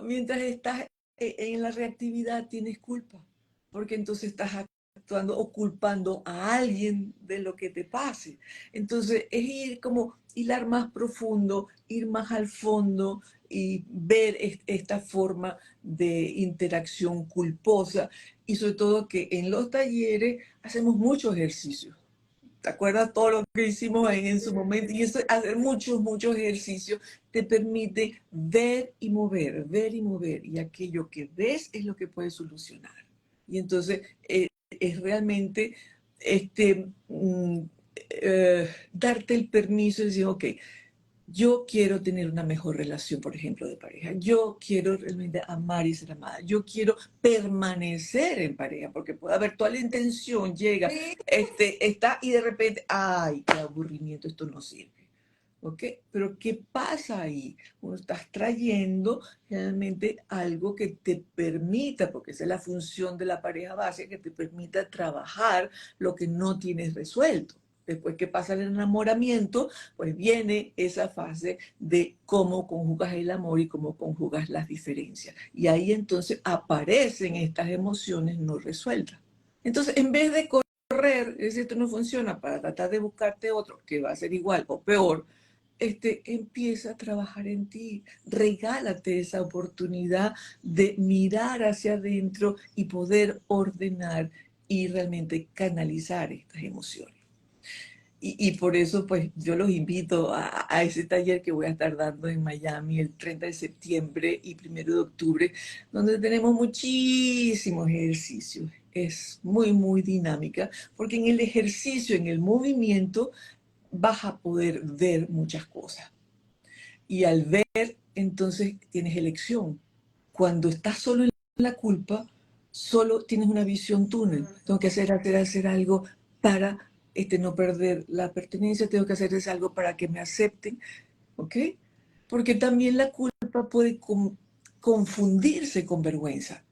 [SPEAKER 2] Mientras estás en la reactividad, tienes culpa. Porque entonces estás actuando o culpando a alguien de lo que te pase. Entonces es ir como hilar más profundo, ir más al fondo y ver esta forma de interacción culposa. Y sobre todo que en los talleres hacemos muchos ejercicios. ¿Te acuerdas todo lo que hicimos en su momento? Y eso, hacer muchos ejercicios te permite ver y mover. Y aquello que ves es lo que puedes solucionar. Y entonces es realmente darte el permiso de decir, ok, yo quiero tener una mejor relación, por ejemplo, de pareja. Yo quiero realmente amar y ser amada. Yo quiero permanecer en pareja, porque puede haber toda la intención, llega,
[SPEAKER 1] Sí,
[SPEAKER 2] está y de repente, ay, qué aburrimiento, esto no sirve. ¿Ok? Pero ¿qué pasa ahí? Bueno, estás trayendo realmente algo que te permita, porque esa es la función de la pareja base, que te permita trabajar lo que no tienes resuelto. Después que pasa el enamoramiento, pues viene esa fase de cómo conjugas el amor y cómo conjugas las diferencias. Y ahí entonces aparecen estas emociones no resueltas. Entonces, en vez de correr, es decir, esto no funciona, para tratar de buscarte otro que va a ser igual o peor, empieza a trabajar en ti, regálate esa oportunidad de mirar hacia adentro y poder ordenar y realmente canalizar estas emociones. Y por eso, pues, yo los invito a ese taller que voy a estar dando en Miami el 30 de septiembre y 1 de octubre, donde tenemos muchísimos ejercicios. Es muy, muy dinámica, porque en el ejercicio, en el movimiento, vas a poder ver muchas cosas. Y al ver, entonces tienes elección. Cuando estás solo en la culpa, solo tienes una visión túnel. Tengo que hacer algo para no perder la pertenencia, tengo que hacer algo para que me acepten, ¿ok? Porque también la culpa puede confundirse con vergüenza.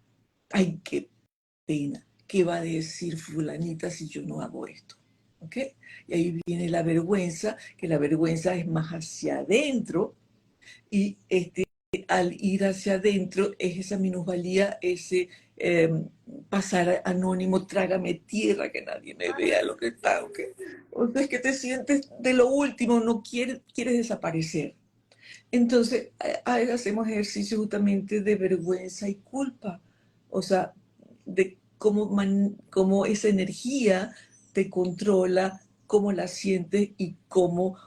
[SPEAKER 2] Ay, qué pena, ¿qué va a decir fulanita si yo no hago esto? ¿Ok? Y ahí viene la vergüenza, que la vergüenza es más hacia adentro, y al ir hacia adentro es esa minusvalía, ese eh, pasar anónimo, trágame tierra, que nadie me vea lo que está, ¿ok? O sea, es que te sientes de lo último, no quieres desaparecer. Entonces, hacemos ejercicio justamente de vergüenza y culpa, o sea, de cómo esa energía te controla, cómo la sientes y cómo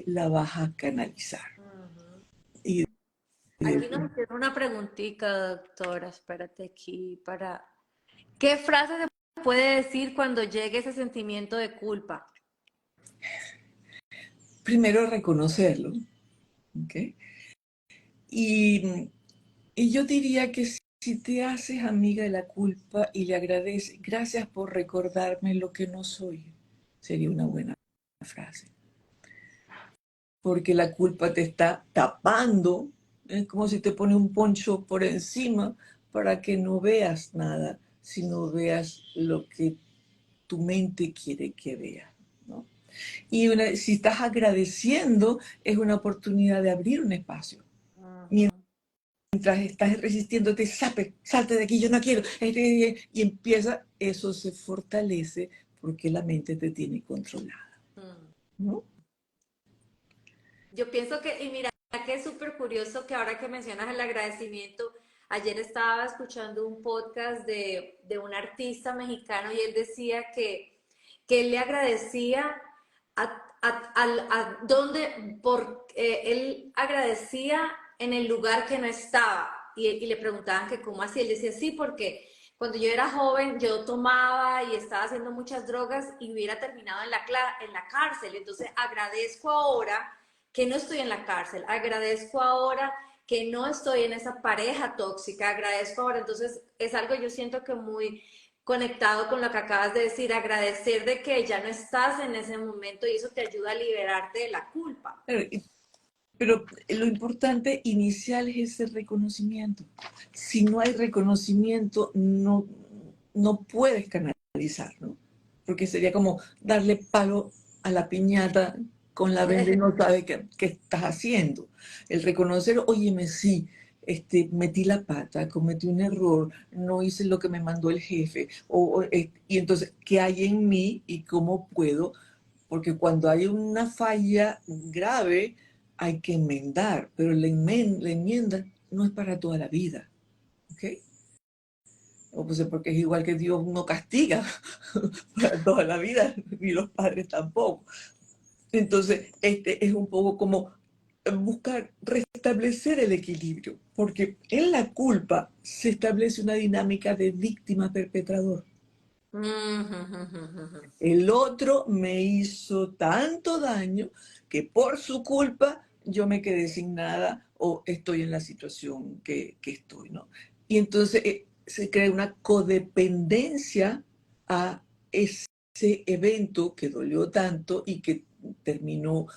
[SPEAKER 2] la vas a canalizar.
[SPEAKER 1] Ujú.
[SPEAKER 2] Y
[SPEAKER 1] Aquí nos hicieron una preguntita, doctora. Espérate aquí para... ¿Qué frase se puede decir cuando llegue ese sentimiento de culpa?
[SPEAKER 2] primero reconocerlo, ¿ok? Y, y yo diría que si te haces amiga de la culpa y le agradeces, gracias por recordarme lo que no soy, sería una buena frase. Porque la culpa te está tapando, es como si te pone un poncho por encima para que no veas nada, sino veas lo que tu mente quiere que veas, ¿no? Y si estás agradeciendo, es una oportunidad de abrir un espacio.
[SPEAKER 1] Ujú.
[SPEAKER 2] Mientras estás resistiéndote, salte de aquí, yo no quiero. Y empieza, eso se fortalece porque la mente te tiene controlada,
[SPEAKER 1] Mm.
[SPEAKER 2] ¿no?
[SPEAKER 1] Yo pienso que, y mira, que es súper curioso que ahora que mencionas el agradecimiento, ayer estaba escuchando un podcast de un artista mexicano y él decía que él le agradecía a donde, él agradecía en el lugar que no estaba y le preguntaban que cómo así, él decía sí, porque cuando yo era joven yo tomaba y estaba haciendo muchas drogas y hubiera terminado en la cárcel, entonces agradezco ahora que no estoy en la cárcel, agradezco ahora que no estoy en esa pareja tóxica, agradezco ahora, entonces es algo yo siento que muy conectado con lo que acabas de decir, agradecer de que ya no estás en ese momento y eso te ayuda a liberarte de la culpa.
[SPEAKER 2] Pero lo importante inicial es ese reconocimiento. Si no hay reconocimiento, no puedes canalizar, ¿no? Porque sería como darle palo a la piñata con la venda y no sabe qué estás haciendo. El reconocer, óyeme, sí, metí la pata, cometí un error, no hice lo que me mandó el jefe, y entonces, ¿qué hay en mí y cómo puedo? Porque cuando hay una falla grave, hay que enmendar, pero la enmienda no es para toda la vida, ¿ok? O pues porque es igual que Dios no castiga para toda la vida, ni los padres tampoco. Entonces, es un poco como buscar restablecer el equilibrio, porque en la culpa se establece una dinámica de víctima-perpetrador. El otro me hizo tanto daño que por su culpa yo me quedé sin nada o estoy en la situación que estoy, ¿no? Y entonces se crea una codependencia a ese evento que dolió tanto y que terminó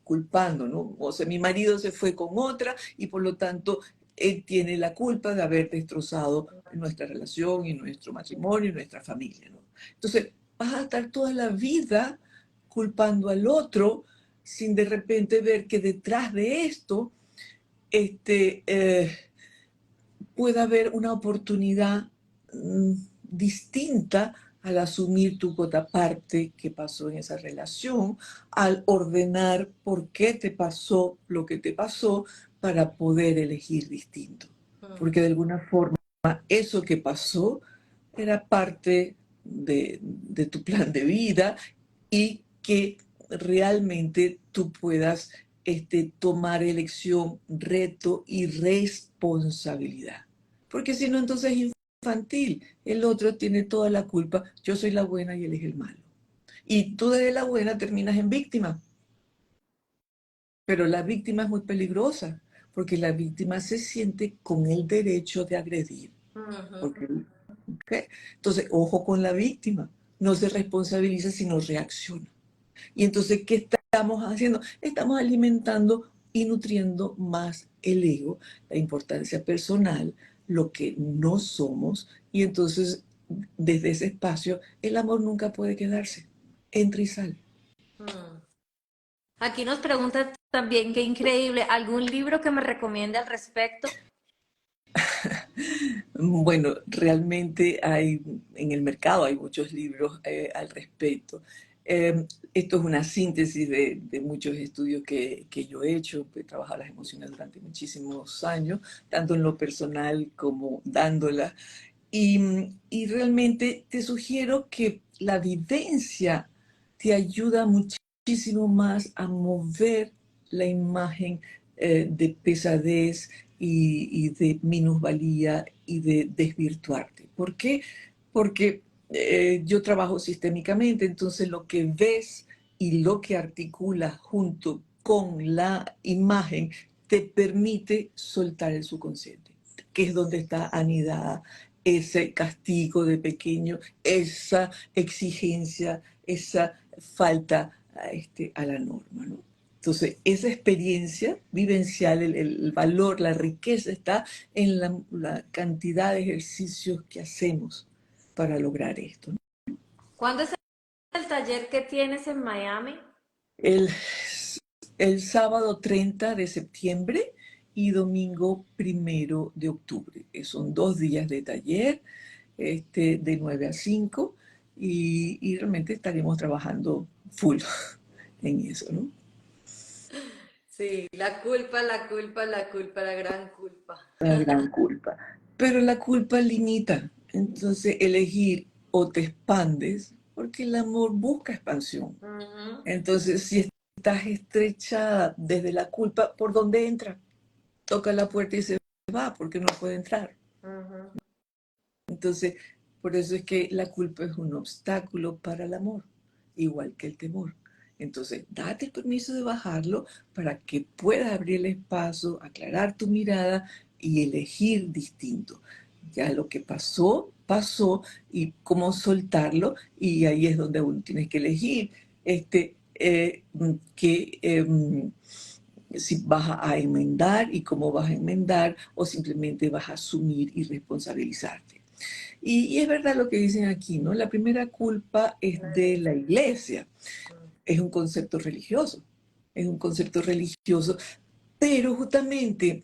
[SPEAKER 2] culpando, ¿no? O sea, mi marido se fue con otra y por lo tanto él tiene la culpa de haber destrozado nuestra relación y nuestro matrimonio y nuestra familia, ¿no? Entonces, vas a estar toda la vida culpando al otro sin de repente ver que detrás de esto puede haber una oportunidad distinta al asumir tu parte que pasó en esa relación, al ordenar por qué te pasó lo que te pasó para poder elegir distinto. Porque de alguna forma eso que pasó era parte de tu plan de vida y que realmente tú puedas tomar elección, reto y responsabilidad. Porque si no, entonces es infantil. El otro tiene toda la culpa. Yo soy la buena y él es el malo. Y tú desde la buena terminas en víctima. Pero la víctima es muy peligrosa porque la víctima se siente con el derecho de agredir. Porque, ¿okay? Entonces, ojo con la víctima. No se responsabiliza, sino reacciona. Y entonces, ¿qué estamos haciendo? Estamos alimentando y nutriendo más el ego, la importancia personal, lo que no somos. Y entonces, desde ese espacio, el amor nunca puede quedarse. Entra y sale.
[SPEAKER 1] Aquí nos preguntan también, qué increíble, ¿algún libro que me recomiende al respecto?
[SPEAKER 2] Bueno, realmente hay en el mercado hay muchos libros al respecto. Esto es una síntesis de muchos estudios que yo he hecho. He trabajado las emociones durante muchísimos años, tanto en lo personal como dándola. Y realmente te sugiero que la vivencia te ayuda muchísimo más a mover la imagen de pesadez y de minusvalía y de desvirtuarte. ¿Por qué? Porque yo trabajo sistémicamente, entonces lo que ves y lo que articulas junto con la imagen te permite soltar el subconsciente, que es donde está anidada ese castigo de pequeño, esa exigencia, esa falta a la norma, ¿no? Entonces, esa experiencia vivencial, el valor, la riqueza está en la cantidad de ejercicios que hacemos para lograr esto, ¿no?
[SPEAKER 1] ¿Cuándo es el taller que tienes en Miami?
[SPEAKER 2] El, el sábado 30 de septiembre y domingo 1 de octubre. Son 2 días de taller, de 9 a 5, y realmente estaremos trabajando full en eso, ¿no?
[SPEAKER 1] Sí, la culpa, la culpa, la culpa, la gran culpa.
[SPEAKER 2] La gran culpa. Pero la culpa limita. Entonces, elegir o te expandes, porque el amor busca expansión.
[SPEAKER 1] Ujú.
[SPEAKER 2] Entonces, si estás estrechada desde la culpa, ¿por dónde entra? Toca la puerta y se va, porque no puede entrar.
[SPEAKER 1] Ujú.
[SPEAKER 2] Entonces, por eso es que la culpa es un obstáculo para el amor, igual que el temor. Entonces, date el permiso de bajarlo para que puedas abrir el espacio, aclarar tu mirada y elegir distinto. Ya lo que pasó, pasó, y cómo soltarlo, y ahí es donde uno tienes que elegir que si vas a enmendar y cómo vas a enmendar, o simplemente vas a asumir y responsabilizarte. Y es verdad lo que dicen aquí, ¿no? La primera culpa es de la iglesia, es un concepto religioso, es un concepto religioso, pero justamente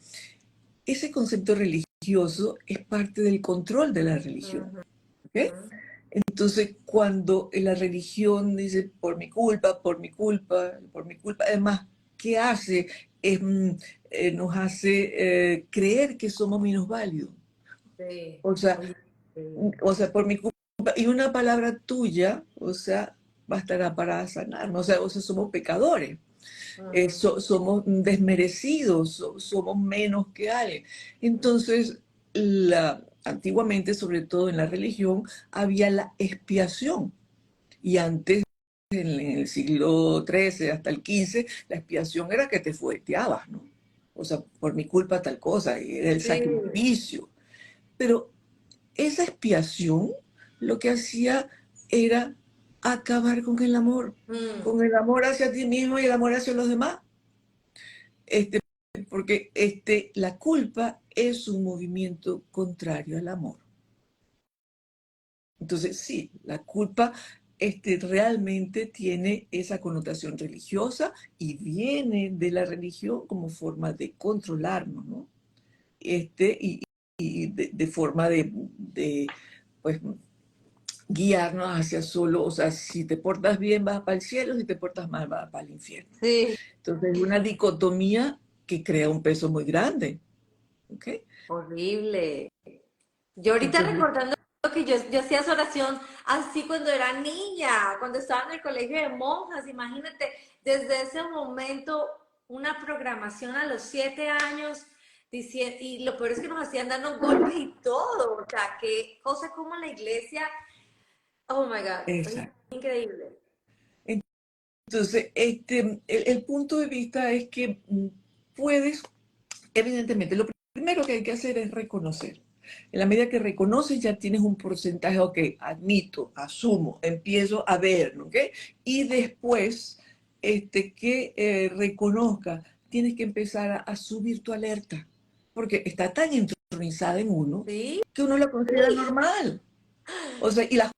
[SPEAKER 2] ese concepto religioso es parte del control de la religión, ¿ok? Entonces, cuando la religión dice por mi culpa, por mi culpa, por mi culpa, además, ¿qué hace? Es, nos hace creer que somos minusválidos.
[SPEAKER 1] Sí.
[SPEAKER 2] O sea,
[SPEAKER 1] Oye, sí.
[SPEAKER 2] por mi culpa, y una palabra tuya, o sea, bastará para sanarnos. O sea, somos pecadores,
[SPEAKER 1] Ujú.
[SPEAKER 2] somos desmerecidos, somos menos que alguien. Entonces, antiguamente, sobre todo en la religión, había la expiación. Y antes, en el siglo XIII hasta el XV, la expiación era que te fueteabas, ¿no? O sea, por mi culpa tal cosa, y era el
[SPEAKER 1] Sí.
[SPEAKER 2] sacrificio. Pero esa expiación lo que hacía era acabar
[SPEAKER 1] Mm.
[SPEAKER 2] con el amor hacia ti mismo y el amor hacia los demás. Este, Porque la culpa es un movimiento contrario al amor. Entonces, sí, la culpa realmente tiene esa connotación religiosa y viene de la religión como forma de controlarnos, ¿no? Y de forma pues, guiarnos hacia solo, o sea, si te portas bien vas para el cielo, si te portas mal vas para el infierno.
[SPEAKER 1] Sí,
[SPEAKER 2] Entonces, es una dicotomía que crea un peso muy grande, ¿ok?
[SPEAKER 1] horrible. Yo ahorita
[SPEAKER 2] Entonces,
[SPEAKER 1] recordando que yo hacía esa oración así cuando era niña, cuando estaba en el colegio de monjas, imagínate, desde ese momento una programación a los 7 años, y lo peor es que nos hacían darnos golpes y todo, o sea, qué cosa como la iglesia, oh my God, es
[SPEAKER 2] exacto.
[SPEAKER 1] increíble.
[SPEAKER 2] Entonces, el punto de vista es que puedes, evidentemente, lo primero que hay que hacer es reconocer. En la medida que reconoces, ya tienes un porcentaje, ok, admito, asumo, empiezo a ver, ¿ok? Y después, que reconozca, tienes que empezar a subir tu alerta, porque está tan entronizada en uno
[SPEAKER 1] ¿Sí?
[SPEAKER 2] que uno la considera normal, o sea, y la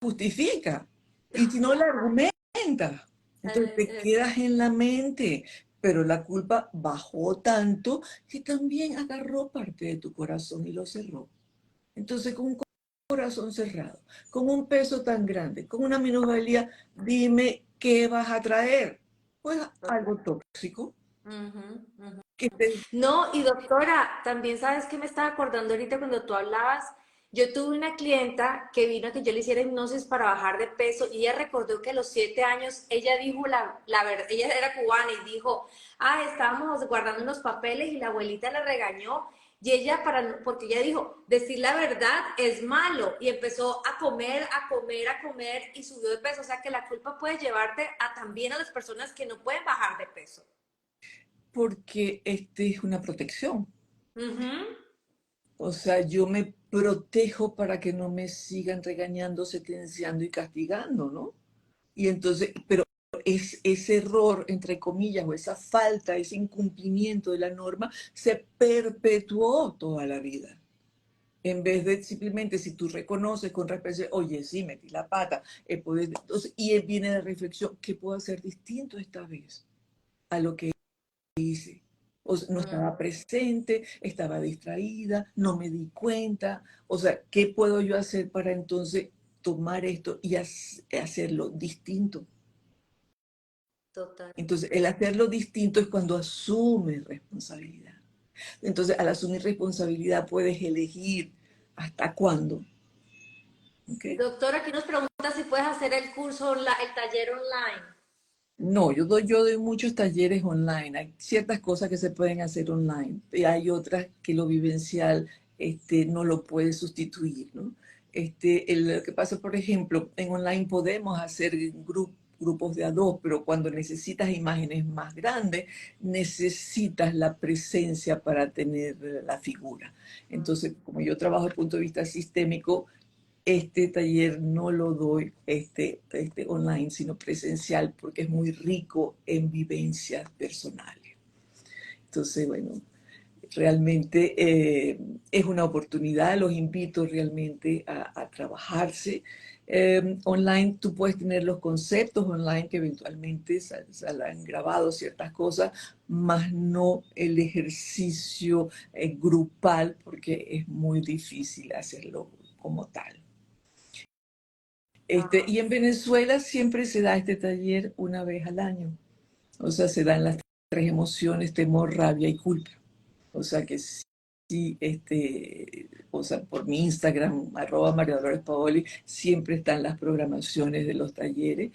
[SPEAKER 2] justifica, y si no la argumenta, entonces te quedas en la mente, pero la culpa bajó tanto que también agarró parte de tu corazón y lo cerró. Entonces, con un corazón cerrado, con un peso tan grande, con una minusvalía, dime qué vas a traer. Pues algo tóxico.
[SPEAKER 1] Ujú, ujú.
[SPEAKER 2] Que te...
[SPEAKER 1] No, y doctora, también sabes que me estaba acordando ahorita cuando tú hablabas, yo tuve una clienta que vino a que yo le hiciera hipnosis para bajar de peso y ella recordó que a los 7 años ella dijo la verdad, ella era cubana y dijo, estábamos guardando unos papeles y la abuelita la regañó y ella porque ella dijo, decir la verdad es malo y empezó a comer, a comer, a comer y subió de peso, o sea que la culpa puede llevarte a también a las personas que no pueden bajar de peso.
[SPEAKER 2] Porque es una protección.
[SPEAKER 1] Ujú.
[SPEAKER 2] O sea, yo me protejo para que no me sigan regañando, sentenciando y castigando, ¿no? Y entonces, pero es ese error, entre comillas, o esa falta, ese incumplimiento de la norma, se perpetuó toda la vida. En vez de simplemente, si tú reconoces con respeto, oye, sí, metí la pata, entonces, y viene la reflexión, ¿qué puedo hacer distinto esta vez a lo que hice? O sea, no estaba presente, estaba distraída, no me di cuenta. O sea, ¿qué puedo yo hacer para entonces tomar esto y hacerlo distinto?
[SPEAKER 1] Total.
[SPEAKER 2] Entonces, el hacerlo distinto es cuando asumes responsabilidad. Entonces, al asumir responsabilidad puedes elegir hasta cuándo. ¿Okay?
[SPEAKER 1] Doctora, aquí nos pregunta si puedes hacer el curso, el taller online.
[SPEAKER 2] No, yo doy muchos talleres online. Hay ciertas cosas que se pueden hacer online y hay otras que lo vivencial no lo puede sustituir, ¿no? Lo que pasa, por ejemplo, en online podemos hacer grupos de a dos, pero cuando necesitas imágenes más grandes, necesitas la presencia para tener la figura. Entonces, como yo trabajo desde el punto de vista sistémico, este taller no lo doy online, sino presencial, porque es muy rico en vivencias personales. Entonces, bueno, realmente es una oportunidad, los invito realmente a trabajarse. Online tú puedes tener los conceptos online que eventualmente saldrán grabados ciertas cosas, más no el ejercicio grupal, porque es muy difícil hacerlo como tal.
[SPEAKER 1] Ah,
[SPEAKER 2] Y en Venezuela siempre se da este taller una vez al año. O sea, se dan las tres emociones, temor, rabia y culpa. O sea que sí, o sea, por mi Instagram, @MariaDoloresPaoli, siempre están las programaciones de los talleres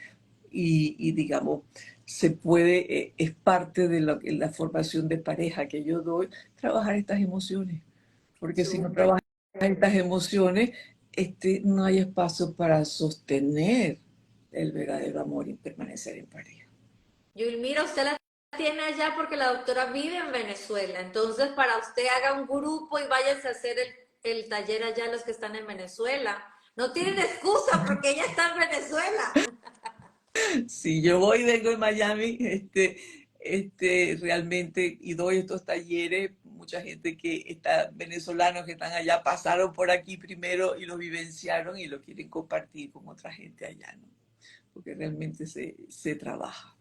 [SPEAKER 2] y digamos, se puede, es parte de la formación de pareja que yo doy, trabajar estas emociones. Porque si no
[SPEAKER 1] súper.
[SPEAKER 2] trabajas estas emociones, no hay espacio para sostener el verdadero amor y permanecer en pareja.
[SPEAKER 1] Yulmira, usted la tiene allá porque la doctora vive en Venezuela. Entonces, para usted haga un grupo y váyase a hacer el taller allá los que están en Venezuela. No tienen excusa porque ella está en Venezuela.
[SPEAKER 2] Si yo voy y vengo de Miami, realmente, y doy estos talleres, mucha gente que está, venezolanos que están allá, pasaron por aquí primero y lo vivenciaron y lo quieren compartir con otra gente allá, ¿no? Porque realmente se trabaja.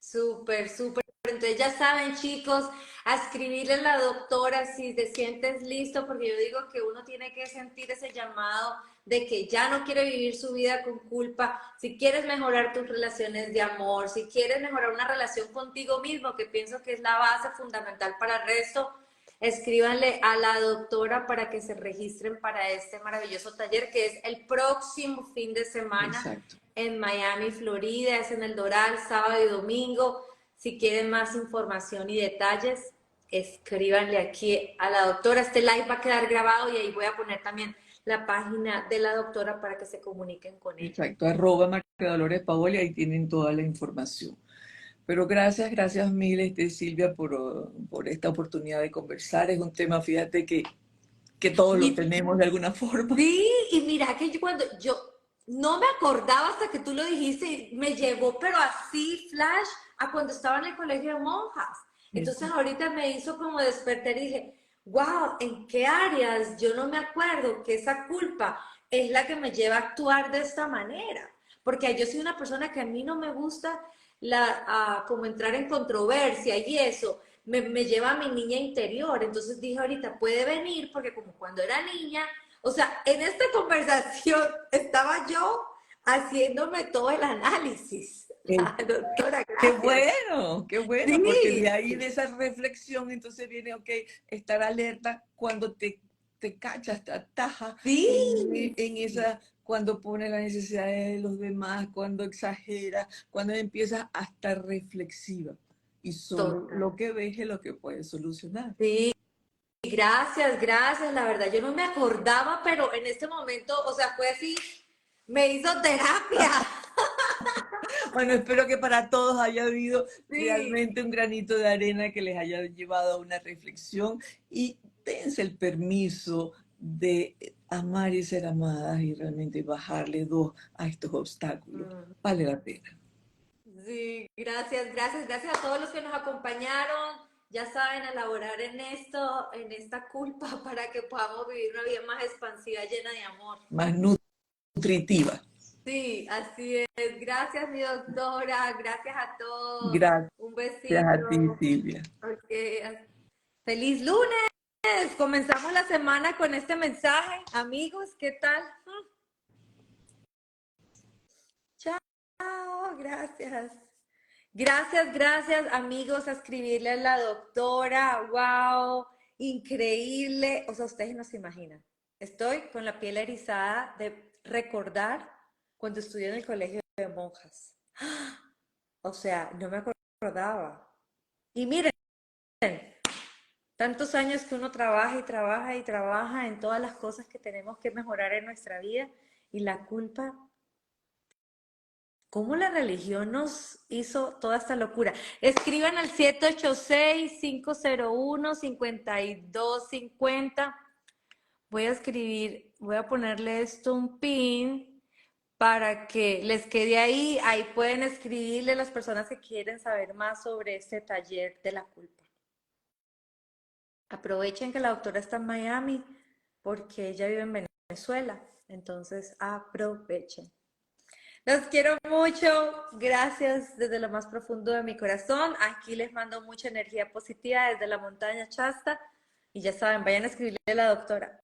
[SPEAKER 1] Súper, súper. Entonces ya saben, chicos, a escribirle a la doctora si te sientes listo, porque yo digo que uno tiene que sentir ese llamado de que ya no quiere vivir su vida con culpa, si quieres mejorar tus relaciones de amor, si quieres mejorar una relación contigo mismo, que pienso que es la base fundamental para el resto, escríbanle a la doctora para que se registren para este maravilloso taller que es el próximo fin de semana.
[SPEAKER 2] Exacto.
[SPEAKER 1] En Miami, Florida, es en el Doral, sábado y domingo. Si quieren más información y detalles, escríbanle aquí a la doctora. Este live va a quedar grabado y ahí voy a poner también la página de la doctora para que se comuniquen con ella.
[SPEAKER 2] Exacto, @ Dolores Paola, ahí tienen toda la información. Pero gracias mil, Silvia, por esta oportunidad de conversar. Es un tema, fíjate, que todos lo tenemos de alguna forma.
[SPEAKER 1] Sí, y mira que cuando yo no me acordaba hasta que tú lo dijiste, y me llegó, pero así, flash, a cuando estaba en el colegio de monjas. Entonces ahorita me hizo como despertar y dije, wow, ¿en qué áreas yo no me acuerdo que esa culpa es la que me lleva a actuar de esta manera? Porque yo soy una persona que a mí no me gusta como entrar en controversia y eso me lleva a mi niña interior. Entonces dije ahorita, puede venir, porque como cuando era niña, o sea, en esta conversación estaba yo haciéndome todo el análisis. Doctora, gracias.
[SPEAKER 2] Qué bueno, porque de ahí, de esa reflexión, entonces viene, ok, estar alerta cuando te cachas, te ataja
[SPEAKER 1] Sí.
[SPEAKER 2] en esa, cuando pone las necesidades de los demás, cuando exagera, cuando empiezas a estar reflexiva. Y solo lo que ves es lo que puedes solucionar.
[SPEAKER 1] Sí, gracias, gracias. La verdad, yo no me acordaba, pero en este momento, o sea, fue así, me hizo terapia.
[SPEAKER 2] Bueno, espero que para todos haya habido
[SPEAKER 1] Sí.
[SPEAKER 2] realmente un granito de arena que les haya llevado a una reflexión y dense el permiso de amar y ser amadas y realmente bajarle dos a estos obstáculos. Vale la pena.
[SPEAKER 1] Sí, gracias, gracias, gracias a todos los que nos acompañaron. Ya saben, elaborar en esto, en esta culpa para que podamos vivir una vida más expansiva, llena de amor.
[SPEAKER 2] Más nutritiva.
[SPEAKER 1] Sí, así es. Gracias, mi doctora. Gracias a todos.
[SPEAKER 2] Gracias
[SPEAKER 1] Un besito.
[SPEAKER 2] a ti, Silvia.
[SPEAKER 1] Okay. ¡Feliz lunes! Comenzamos la semana con este mensaje. Amigos, ¿qué tal? Chao, gracias. Gracias, gracias, amigos, a escribirle a la doctora. ¡Wow! Increíble. O sea, ustedes no se imaginan. Estoy con la piel erizada de recordar cuando estudié en el colegio de monjas. O sea, no me acordaba. Y miren, tantos años que uno trabaja y trabaja y trabaja en todas las cosas que tenemos que mejorar en nuestra vida y la culpa. ¿Cómo la religión nos hizo toda esta locura? Escriban al 786-501-5250. Voy a escribir, voy a ponerle esto un pin para que les quede ahí. Ahí pueden escribirle a las personas que quieren saber más sobre este taller de la culpa. Aprovechen que la doctora está en Miami porque ella vive en Venezuela. Entonces, aprovechen. Los quiero mucho. Gracias desde lo más profundo de mi corazón. Aquí les mando mucha energía positiva desde la montaña Shasta. Y ya saben, vayan a escribirle a la doctora.